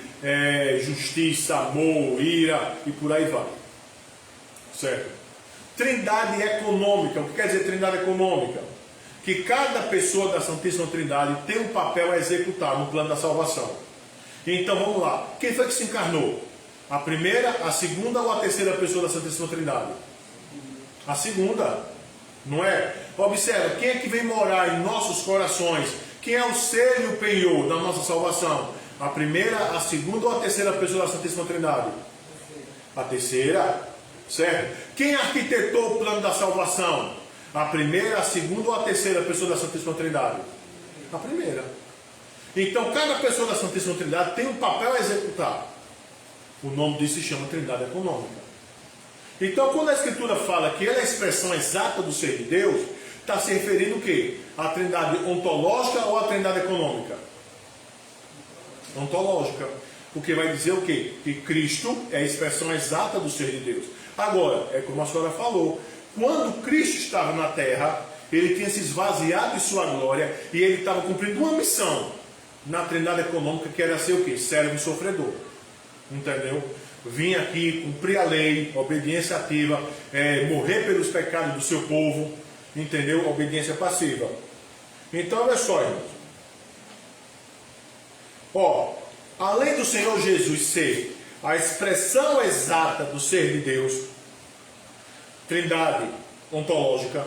justiça, amor, ira e por aí vai. Certo? Trindade econômica. O que quer dizer trindade econômica? Que cada pessoa da Santíssima Trindade tem um papel a executar no plano da salvação. Então vamos lá. Quem foi que se encarnou? A primeira, a segunda ou a terceira pessoa da Santíssima Trindade? A segunda. Não é? Observa, quem é que vem morar em nossos corações? Quem é o ser e o penhor da nossa salvação? A primeira, a segunda ou a terceira pessoa da Santíssima Trindade? A terceira, certo? Quem arquitetou o plano da salvação? A primeira, a segunda ou a terceira pessoa da Santíssima Trindade? A primeira. Então, cada pessoa da Santíssima Trindade tem um papel a executar. O nome disso se chama Trindade econômica. Então, quando a Escritura fala que ela é a expressão exata do ser de Deus, está se referindo o quê? A Trindade ontológica ou a Trindade econômica? Ontológica. Porque vai dizer o quê? Que Cristo é a expressão exata do ser de Deus. Agora, é como a senhora falou, quando Cristo estava na terra, ele tinha se esvaziado de sua glória e ele estava cumprindo uma missão na Trindade econômica, que era ser o quê? Servo e sofredor. Entendeu? Vim aqui cumprir a lei, obediência ativa, morrer pelos pecados do seu povo, entendeu? Obediência passiva. Então, olha só, irmãos. Além do Senhor Jesus ser a expressão exata do ser de Deus, Trindade ontológica,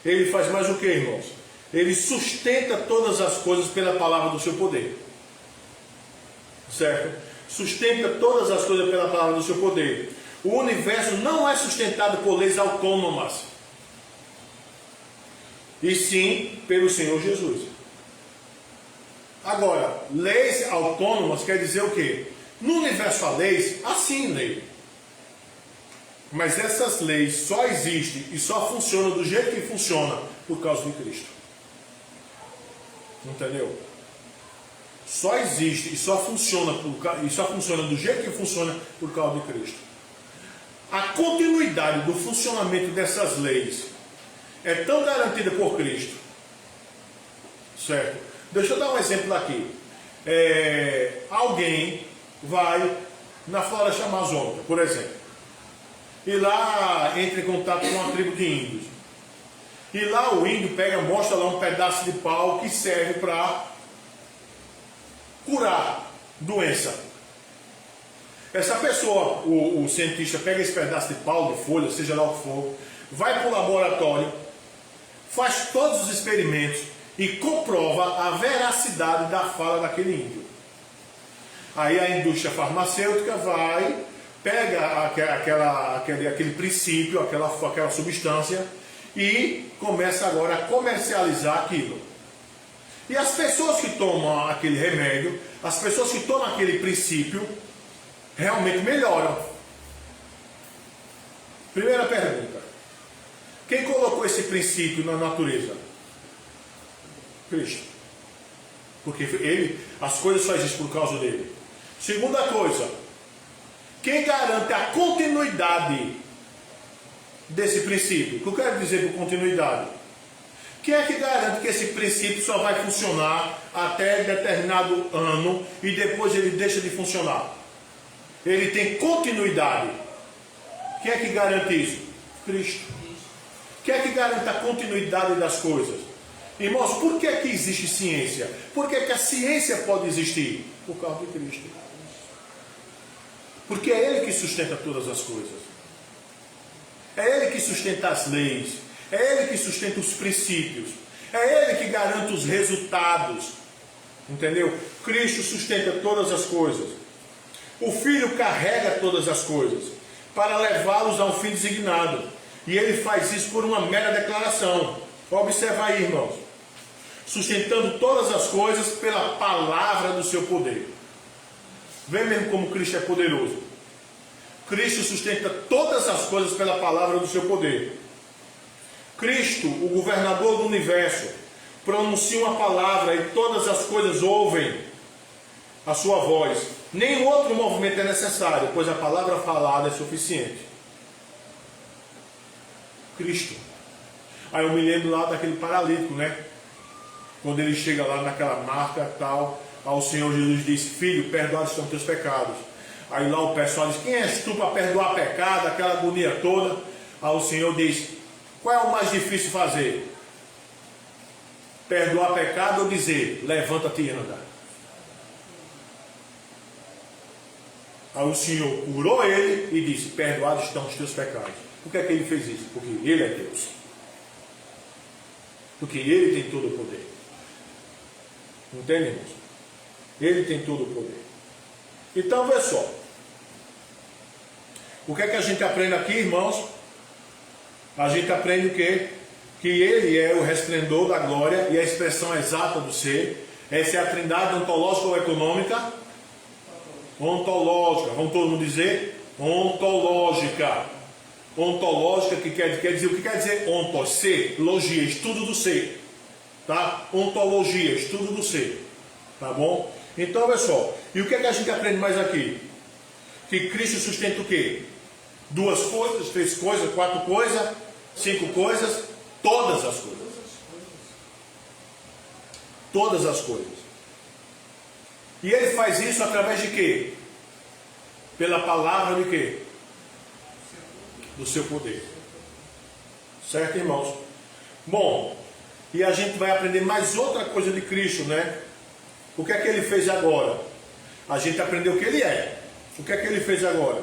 ele faz mais o que, irmãos? Ele sustenta todas as coisas pela palavra do seu poder. Certo? Sustenta todas as coisas pela palavra do seu poder. O universo não é sustentado por leis autônomas, e sim pelo Senhor Jesus. Agora, leis autônomas quer dizer o quê? No universo há leis, assim lei. Mas essas leis só existem e só funcionam do jeito que funciona por causa de Cristo. Entendeu? Só existe e só funciona do jeito que funciona por causa de Cristo. A continuidade do funcionamento dessas leis é tão garantida por Cristo. Certo? Deixa eu dar um exemplo aqui. Alguém vai na floresta amazônica, por exemplo, e lá entra em contato com uma tribo de índios. E lá o índio mostra lá um pedaço de pau que serve para curar doença. Essa pessoa, o cientista, pega esse pedaço de pau, de folha, seja lá o que for, vai para o laboratório, faz todos os experimentos e comprova a veracidade da fala daquele índio. Aí a indústria farmacêutica pega aquele princípio, aquela substância e começa agora a comercializar aquilo. E as pessoas que tomam aquele remédio, as pessoas que tomam aquele princípio, realmente melhoram. Primeira pergunta: quem colocou esse princípio na natureza? Cristo. Porque as coisas só existem por causa dele. Segunda coisa: quem garante a continuidade desse princípio? O que eu quero dizer por continuidade? Quem é que garante que esse princípio só vai funcionar até determinado ano e depois ele deixa de funcionar? Ele tem continuidade. Quem é que garante isso? Cristo. Quem é que garante a continuidade das coisas? Irmãos, por que existe ciência? Por que a ciência pode existir? Por causa de Cristo. Porque é Ele que sustenta todas as coisas. É Ele que sustenta as leis. É Ele que sustenta os princípios. É Ele que garante os resultados. Entendeu? Cristo sustenta todas as coisas. O Filho carrega todas as coisas para levá-los a um fim designado. E Ele faz isso por uma mera declaração. Observa aí, irmãos. Sustentando todas as coisas pela palavra do seu poder. Vê mesmo como Cristo é poderoso. Cristo sustenta todas as coisas pela palavra do seu poder. Cristo, o governador do universo, pronuncia uma palavra e todas as coisas ouvem a sua voz. Nenhum outro movimento é necessário, pois a palavra falada é suficiente. Cristo. Aí eu me lembro lá daquele paralítico, né? Quando ele chega lá naquela marca tal, ao Senhor Jesus diz: filho, perdoados estão teus pecados. Aí lá o pessoal diz: quem és tu para perdoar pecado? Aquela agonia toda. Aí o Senhor diz: qual é o mais difícil fazer? Perdoar pecado ou dizer: levanta-te e anda? Aí o Senhor curou ele e disse: perdoados estão os teus pecados. Por que é que ele fez isso? Porque ele é Deus. Porque ele tem todo o poder. Entende, irmãos? Ele tem todo o poder. Então, vê só. O que é que a gente aprende aqui, irmãos? A gente aprende o quê? Que ele é o resplendor da glória e a expressão exata do ser. Essa é a trindade ontológica ou econômica? Ontológica. Vamos todo mundo dizer? Ontológica. Ontológica, que quer dizer, o que quer dizer ontos? Ser, logia, estudo do ser. Tá? Ontologia, estudo do ser. Tá bom? Então, pessoal, e o que é que a gente aprende mais aqui? Que Cristo sustenta o quê? 2 coisas, 3 coisas, 4 coisas, 5 coisas, todas as coisas. Todas as coisas. E ele faz isso através de quê? Pela palavra de quê? Do seu poder. Certo, irmãos? Bom, e a gente vai aprender mais outra coisa de Cristo, né? O que é que ele fez agora? A gente aprendeu o que ele é. O que é que ele fez agora?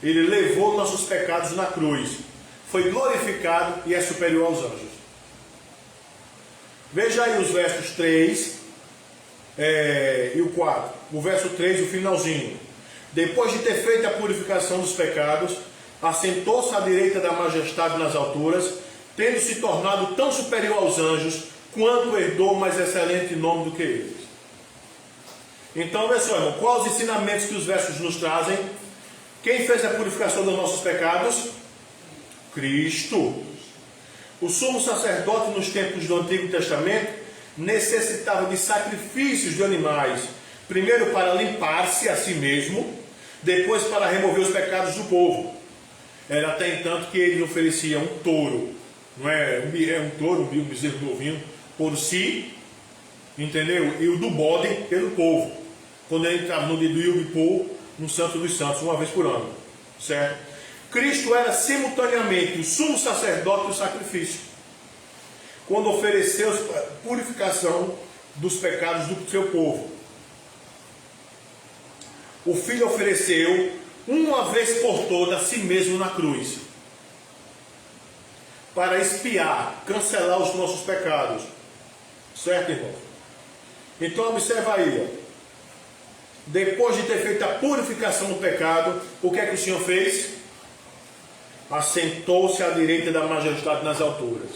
Ele levou nossos pecados na cruz. Foi glorificado e é superior aos anjos. Veja aí os versos 3 e o 4. O verso 3, o finalzinho. Depois de ter feito a purificação dos pecados, assentou-se à direita da majestade nas alturas, tendo se tornado tão superior aos anjos, quanto herdou mais excelente nome do que eles. Então, olha só, irmão, quais os ensinamentos que os versos nos trazem? Quem fez a purificação dos nossos pecados? Cristo. O sumo sacerdote nos tempos do Antigo Testamento necessitava de sacrifícios de animais, primeiro para limpar-se a si mesmo, depois para remover os pecados do povo. Era até entanto que ele oferecia um touro, não é? Um touro, um bezerro bovino, por si, entendeu? E o do bode pelo povo, quando ele entrava no dia do Yom Kippur, no Santo dos Santos, uma vez por ano, certo? Cristo era simultaneamente o sumo sacerdote do sacrifício, quando ofereceu a purificação dos pecados do seu povo. O Filho ofereceu uma vez por toda a si mesmo na cruz, para expiar, cancelar os nossos pecados, certo, irmão? Então observa aí, ó. Depois de ter feito a purificação do pecado, o que é que o Senhor fez? Assentou-se à direita da majestade nas alturas.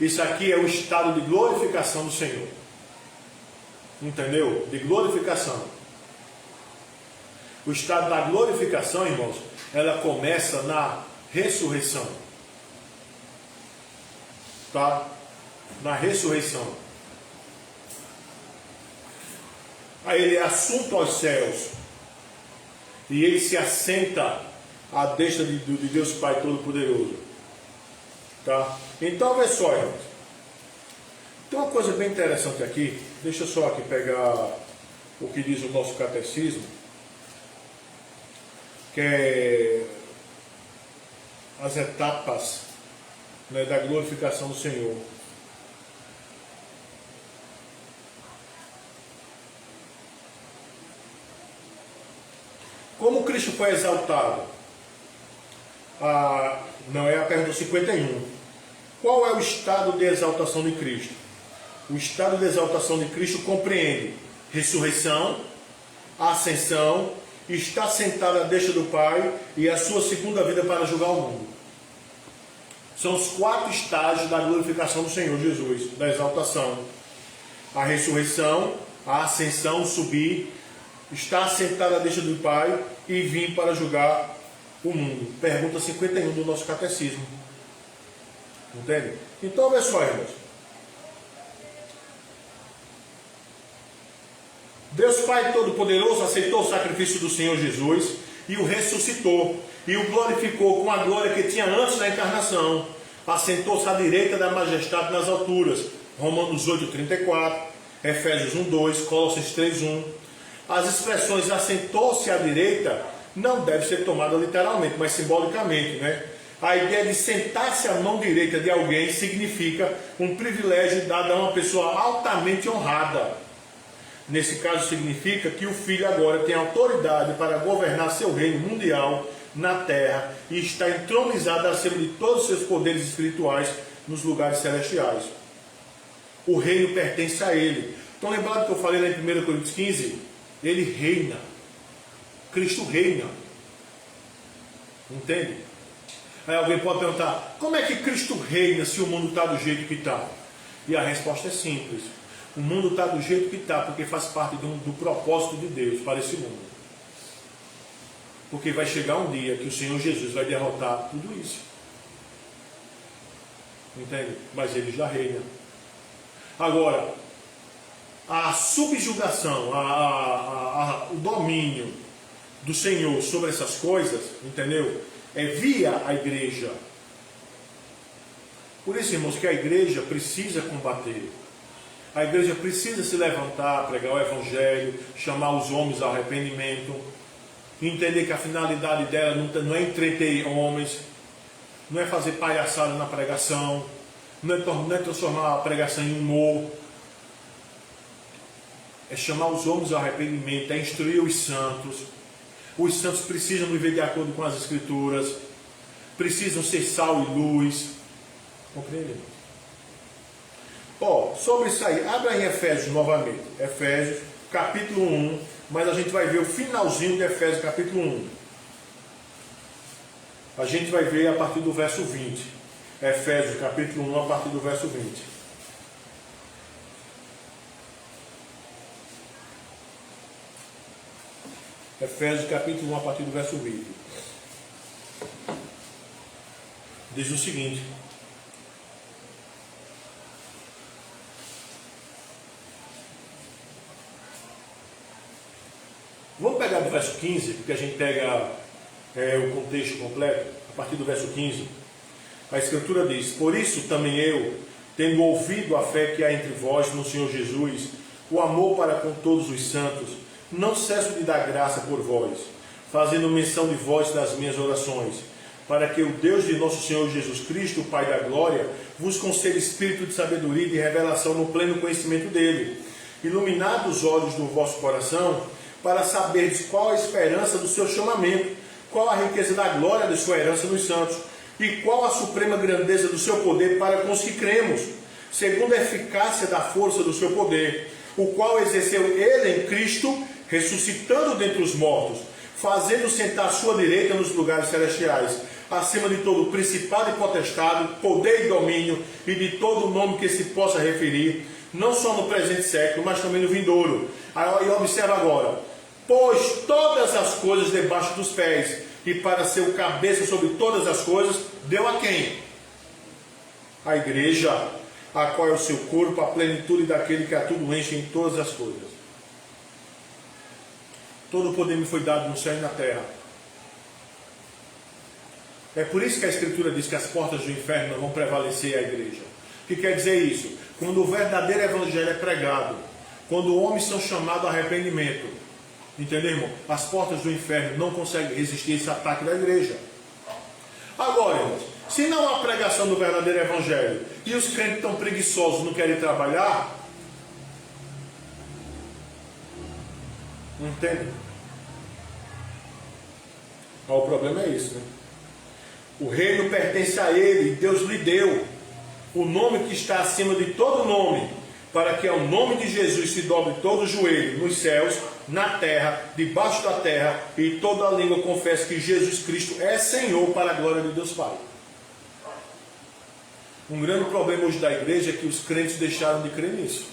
Isso aqui é o estado de glorificação do Senhor. Entendeu? De glorificação. O estado da glorificação, irmãos, ela começa na ressurreição. Tá? Na ressurreição. Aí ele é assunto aos céus. E ele se assenta à destra de Deus Pai Todo-Poderoso. Tá? Então, olha só, irmãos. Tem uma coisa bem interessante aqui. Deixa eu só aqui pegar o que diz o nosso catecismo. Que é as etapas, né, da glorificação do Senhor. Como Cristo foi exaltado? Não, é a pergunta 51. Qual é o estado de exaltação de Cristo? O estado de exaltação de Cristo compreende ressurreição, ascensão, está sentado à destra do Pai e a sua segunda vida para julgar o mundo. São os 4 estágios da glorificação do Senhor Jesus, da exaltação. A ressurreição, a ascensão, subir, está sentado à destra do Pai e vir para julgar o mundo. Pergunta 51 do nosso catecismo. Entende? Então, olha só, irmãos. Deus Pai Todo-Poderoso aceitou o sacrifício do Senhor Jesus e o ressuscitou e o glorificou com a glória que tinha antes da encarnação. Assentou-se à direita da majestade nas alturas. Romanos 8:34, Efésios 1:2, Colossenses 3:1. As expressões assentou-se à direita não deve ser tomada literalmente, mas simbolicamente, né? A ideia de sentar-se à mão direita de alguém significa um privilégio dado a uma pessoa altamente honrada. Nesse caso significa que o Filho agora tem autoridade para governar seu reino mundial na terra e está entronizado acima de todos os seus poderes espirituais nos lugares celestiais. O reino pertence a ele. Então lembrando que eu falei lá em 1 Coríntios 15? Ele reina. Cristo reina. Entende? Aí alguém pode perguntar, como é que Cristo reina se o mundo está do jeito que está? E a resposta é simples. O mundo está do jeito que está porque faz parte do propósito de Deus para esse mundo. Porque vai chegar um dia que o Senhor Jesus vai derrotar tudo isso. Entende? Mas ele já reina. Agora, a subjugação, o domínio do Senhor sobre essas coisas, entendeu? É via a igreja. Por isso, irmãos, que a igreja precisa combater. A igreja precisa se levantar, pregar o evangelho, chamar os homens ao arrependimento, entender que a finalidade dela não é entreter homens, não é fazer palhaçada na pregação, não é transformar a pregação em humor, é chamar os homens ao arrependimento, é instruir os santos. Os santos precisam viver de acordo com as Escrituras, precisam ser sal e luz. Compreende? Sobre isso aí, abra em Efésios novamente. Efésios, capítulo 1, mas a gente vai ver o finalzinho de Efésios, capítulo 1. A gente vai ver a partir do verso 20. Efésios, capítulo 1, a partir do verso 20. Efésios capítulo 1, a partir do verso 20. Diz o seguinte: vamos pegar do verso 15, porque a gente pega o contexto completo, a partir do verso 15. A Escritura diz: por isso também eu, tendo ouvido a fé que há entre vós no Senhor Jesus, o amor para com todos os santos, não cesso de dar graça por vós, fazendo menção de vós nas minhas orações, para que o Deus de nosso Senhor Jesus Cristo, o Pai da glória, vos conceda espírito de sabedoria e de revelação no pleno conhecimento dele, iluminados os olhos do vosso coração, para saberdes qual a esperança do seu chamamento, qual a riqueza da glória de sua herança nos santos, e qual a suprema grandeza do seu poder para com os que cremos, segundo a eficácia da força do seu poder, o qual exerceu ele em Cristo, ressuscitando dentre os mortos, fazendo sentar à sua direita nos lugares celestiais, acima de todo principado e potestade, poder e domínio, e de todo nome que se possa referir, não só no presente século, mas também no vindouro. Aí observa agora: pôs todas as coisas debaixo dos pés, e para ser o cabeça sobre todas as coisas, deu a quem? A igreja, a qual é o seu corpo, a plenitude daquele que a tudo enche em todas as coisas. Todo o poder me foi dado no céu e na terra. É por isso que a Escritura diz que as portas do inferno não vão prevalecer à igreja. O que quer dizer isso? Quando o verdadeiro evangelho é pregado, quando homens são chamados a arrependimento, entendeu, irmão? As portas do inferno não conseguem resistir a esse ataque da igreja. Agora, irmãos, se não há pregação do verdadeiro evangelho e os crentes estão preguiçosos, não querem trabalhar, entende? O problema é isso, né? O reino pertence a ele, Deus lhe deu o nome que está acima de todo nome, para que ao nome de Jesus se dobre todo o joelho, nos céus, na terra, debaixo da terra, e toda a língua confesse que Jesus Cristo é Senhor, para a glória de Deus Pai. Um grande problema hoje da igreja é que os crentes deixaram de crer nisso.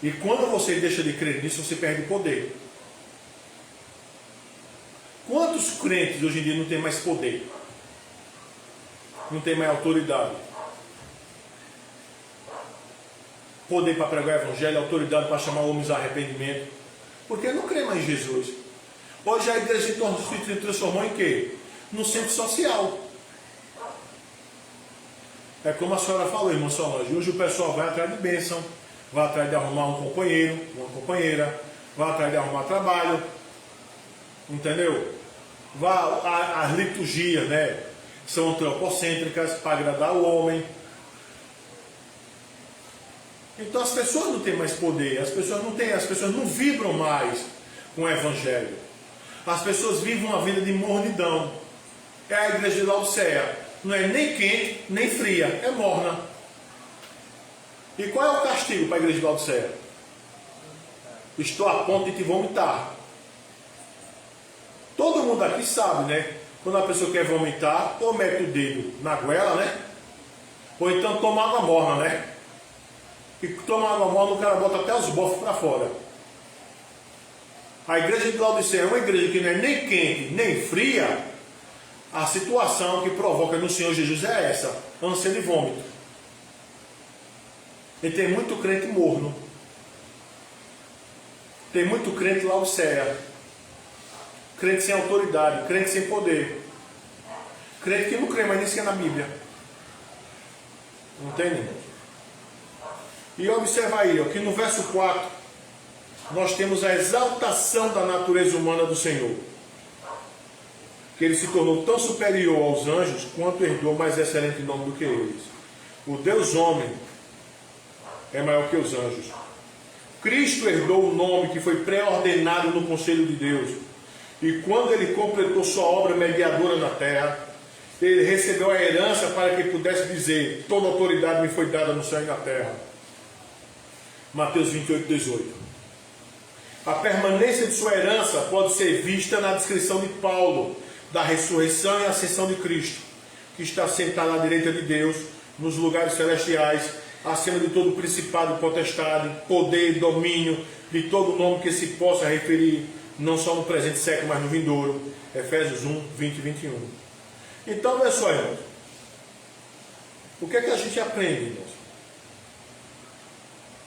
E quando você deixa de crer nisso, você perde poder. Quantos crentes hoje em dia não têm mais poder? Não tem mais autoridade? Poder para pregar o evangelho, autoridade para chamar homens a arrependimento. Porque não crê mais em Jesus. Hoje a igreja se transformou em quê? No centro social. É como a senhora falou, irmã Solange. Hoje o pessoal vai atrás de bênção, vai atrás de arrumar um companheiro, uma companheira, vai atrás de arrumar trabalho. Entendeu? As liturgias, né, são antropocêntricas para agradar o homem. Então as pessoas não têm mais poder, as pessoas não vibram mais com o evangelho. As pessoas vivem uma vida de mornidão. É a igreja de Laodiceia. Não é nem quente, nem fria, é morna. E qual é o castigo para a igreja de Laodiceia? Estou a ponto de te vomitar. Todo mundo aqui sabe, né? Quando a pessoa quer vomitar, ou mete o dedo na goela, né? Ou então toma água morna, né? E toma água morna, o cara bota até os bofos para fora. A igreja de Laodiceia é uma igreja que não é nem quente, nem fria. A situação que provoca no Senhor Jesus é essa: ânsia de vômito. E tem muito crente morno. Tem muito crente Laodiceia. Crente sem autoridade, crente sem poder. Crente que não crê mais nem sequer na Bíblia. Não tem, irmão? E observa aí, ó, que no verso 4 nós temos a exaltação da natureza humana do Senhor. Que ele se tornou tão superior aos anjos quanto herdou mais excelente nome do que eles. O Deus homem é maior que os anjos. Cristo herdou o nome que foi pré-ordenado no conselho de Deus. E quando ele completou sua obra mediadora na terra, ele recebeu a herança para que pudesse dizer: toda autoridade me foi dada no céu e na terra. Mateus 28, 18. A permanência de sua herança pode ser vista na descrição de Paulo da ressurreição e ascensão de Cristo, que está sentado à direita de Deus nos lugares celestiais acima de todo principado e potestade, poder e domínio, de todo nome que se possa referir, não só no presente século, mas no vindouro. Efésios 1, 20 e 21. Então, olha só, irmãos. O que é que a gente aprende, irmãos?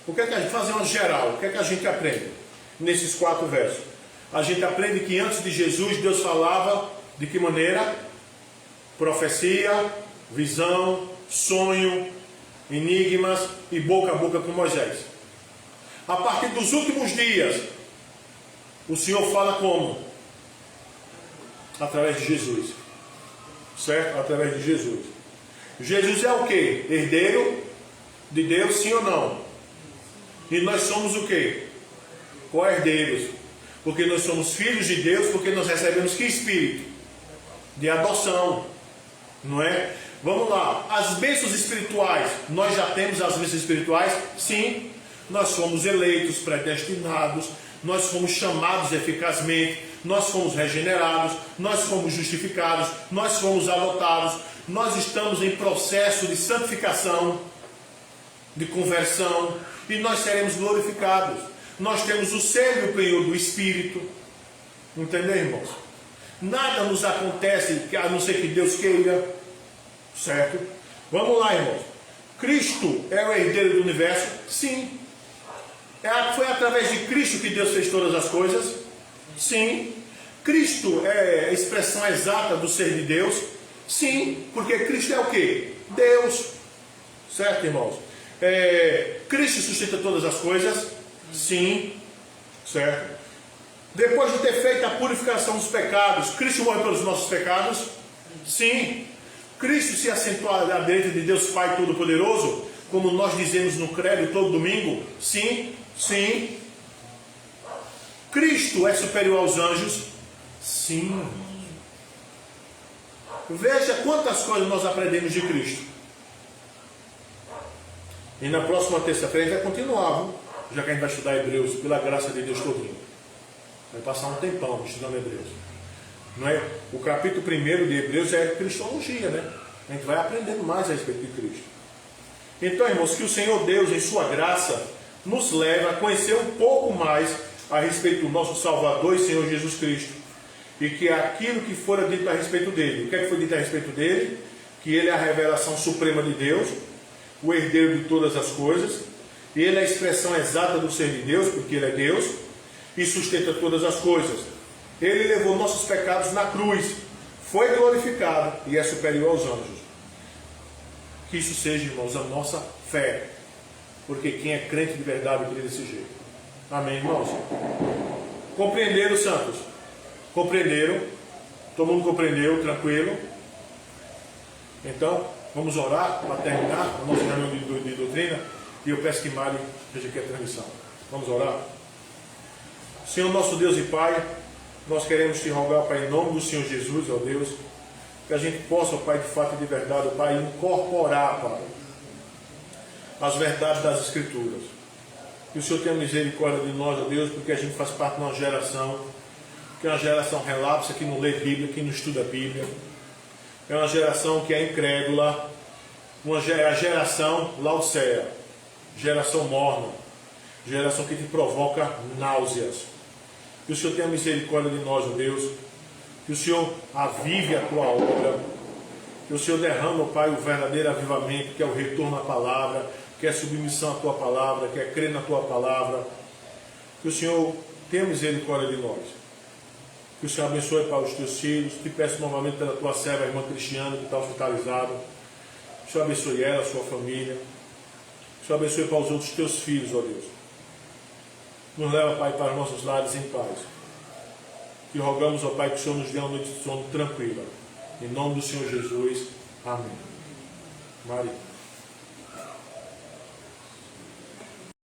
O que é que a gente, fazer uma geral, o que é que a gente aprende nesses 4 versos? A gente aprende que antes de Jesus, Deus falava de que maneira? Profecia, visão, sonho, enigmas e boca a boca com Moisés. A partir dos últimos dias, o Senhor fala como? Através de Jesus. Certo? Através de Jesus. Jesus é o quê? Herdeiro de Deus, sim ou não? E nós somos o quê? Co-herdeiros. Porque nós somos filhos de Deus, porque nós recebemos que espírito? De adoção. Não é? Vamos lá. As bênçãos espirituais. Nós já temos as bênçãos espirituais? Sim. Nós somos eleitos, predestinados. Nós fomos chamados eficazmente. Nós fomos regenerados. Nós fomos justificados. Nós fomos adotados. Nós estamos em processo de santificação, de conversão. E nós seremos glorificados. Nós temos o selo e o penhor do Espírito. Entendeu, irmãos? Nada nos acontece a não ser que Deus queira. Certo? Vamos lá, irmãos. Cristo é o herdeiro do universo? Sim. Foi através de Cristo que Deus fez todas as coisas? Sim. Cristo é a expressão exata do ser de Deus? Sim. Porque Cristo é o quê? Deus. Certo, irmãos? Cristo sustenta todas as coisas? Sim. Certo? Depois de ter feito a purificação dos pecados, Cristo morreu pelos nossos pecados? Sim. Cristo se assentou à direita de Deus Pai Todo-Poderoso, como nós dizemos no credo todo domingo? Sim. Sim. Cristo é superior aos anjos? Sim. Veja quantas coisas nós aprendemos de Cristo. E na próxima terça-feira a gente vai continuar, viu? Já que a gente vai estudar Hebreus, pela graça de Deus todinho. Vai passar um tempão estudando Hebreus. Não é? O capítulo 1 de Hebreus é cristologia, né? A gente vai aprendendo mais a respeito de Cristo. Então, irmãos, que o Senhor Deus, em sua graça, nos leve a conhecer um pouco mais a respeito do nosso Salvador e Senhor Jesus Cristo. E que aquilo que fora dito a respeito dele, o que é que foi dito a respeito dele? Que ele é a revelação suprema de Deus, o herdeiro de todas as coisas, e ele é a expressão exata do ser de Deus, porque ele é Deus, e sustenta todas as coisas. Ele levou nossos pecados na cruz, foi glorificado e é superior aos anjos. Que isso seja, irmãos, a nossa fé, porque quem é crente de verdade crê desse jeito. Amém, irmãos? Compreenderam, santos? Compreenderam? Todo mundo compreendeu? Tranquilo? Então, vamos orar para terminar a nossa reunião de doutrina. E eu peço que Mari veja aqui a transmissão. Vamos orar? Senhor nosso Deus e Pai, nós queremos te rogar, Pai, em nome do Senhor Jesus, ó Deus, que a gente possa, Pai, de fato e de verdade, Pai, incorporar, Pai, as verdades das Escrituras. Que o Senhor tenha misericórdia de nós, ó Deus, porque a gente faz parte de uma geração, que é uma geração relapsa, que não lê Bíblia, que não estuda Bíblia. É uma geração que é incrédula, a geração Laodiceia, geração morna, geração que te provoca náuseas. Que o Senhor tenha misericórdia de nós, ó Deus, que o Senhor avive a tua obra, que o Senhor derrama, ó Pai, o verdadeiro avivamento, que é o retorno à palavra, que é a submissão à tua palavra, que é crer na tua palavra. Que o Senhor tenha misericórdia de nós. Que o Senhor abençoe, Pai, os teus filhos. Te peço novamente pela tua serva, a irmã Cristiana, que está hospitalizada. Que o Senhor abençoe ela, a sua família. Que o Senhor abençoe para os outros teus filhos, ó Deus. Nos leva, Pai, para os nossos lares em paz. Que rogamos, ó Pai, que o Senhor nos dê uma noite de sono tranquila. Em nome do Senhor Jesus. Amém. Maria.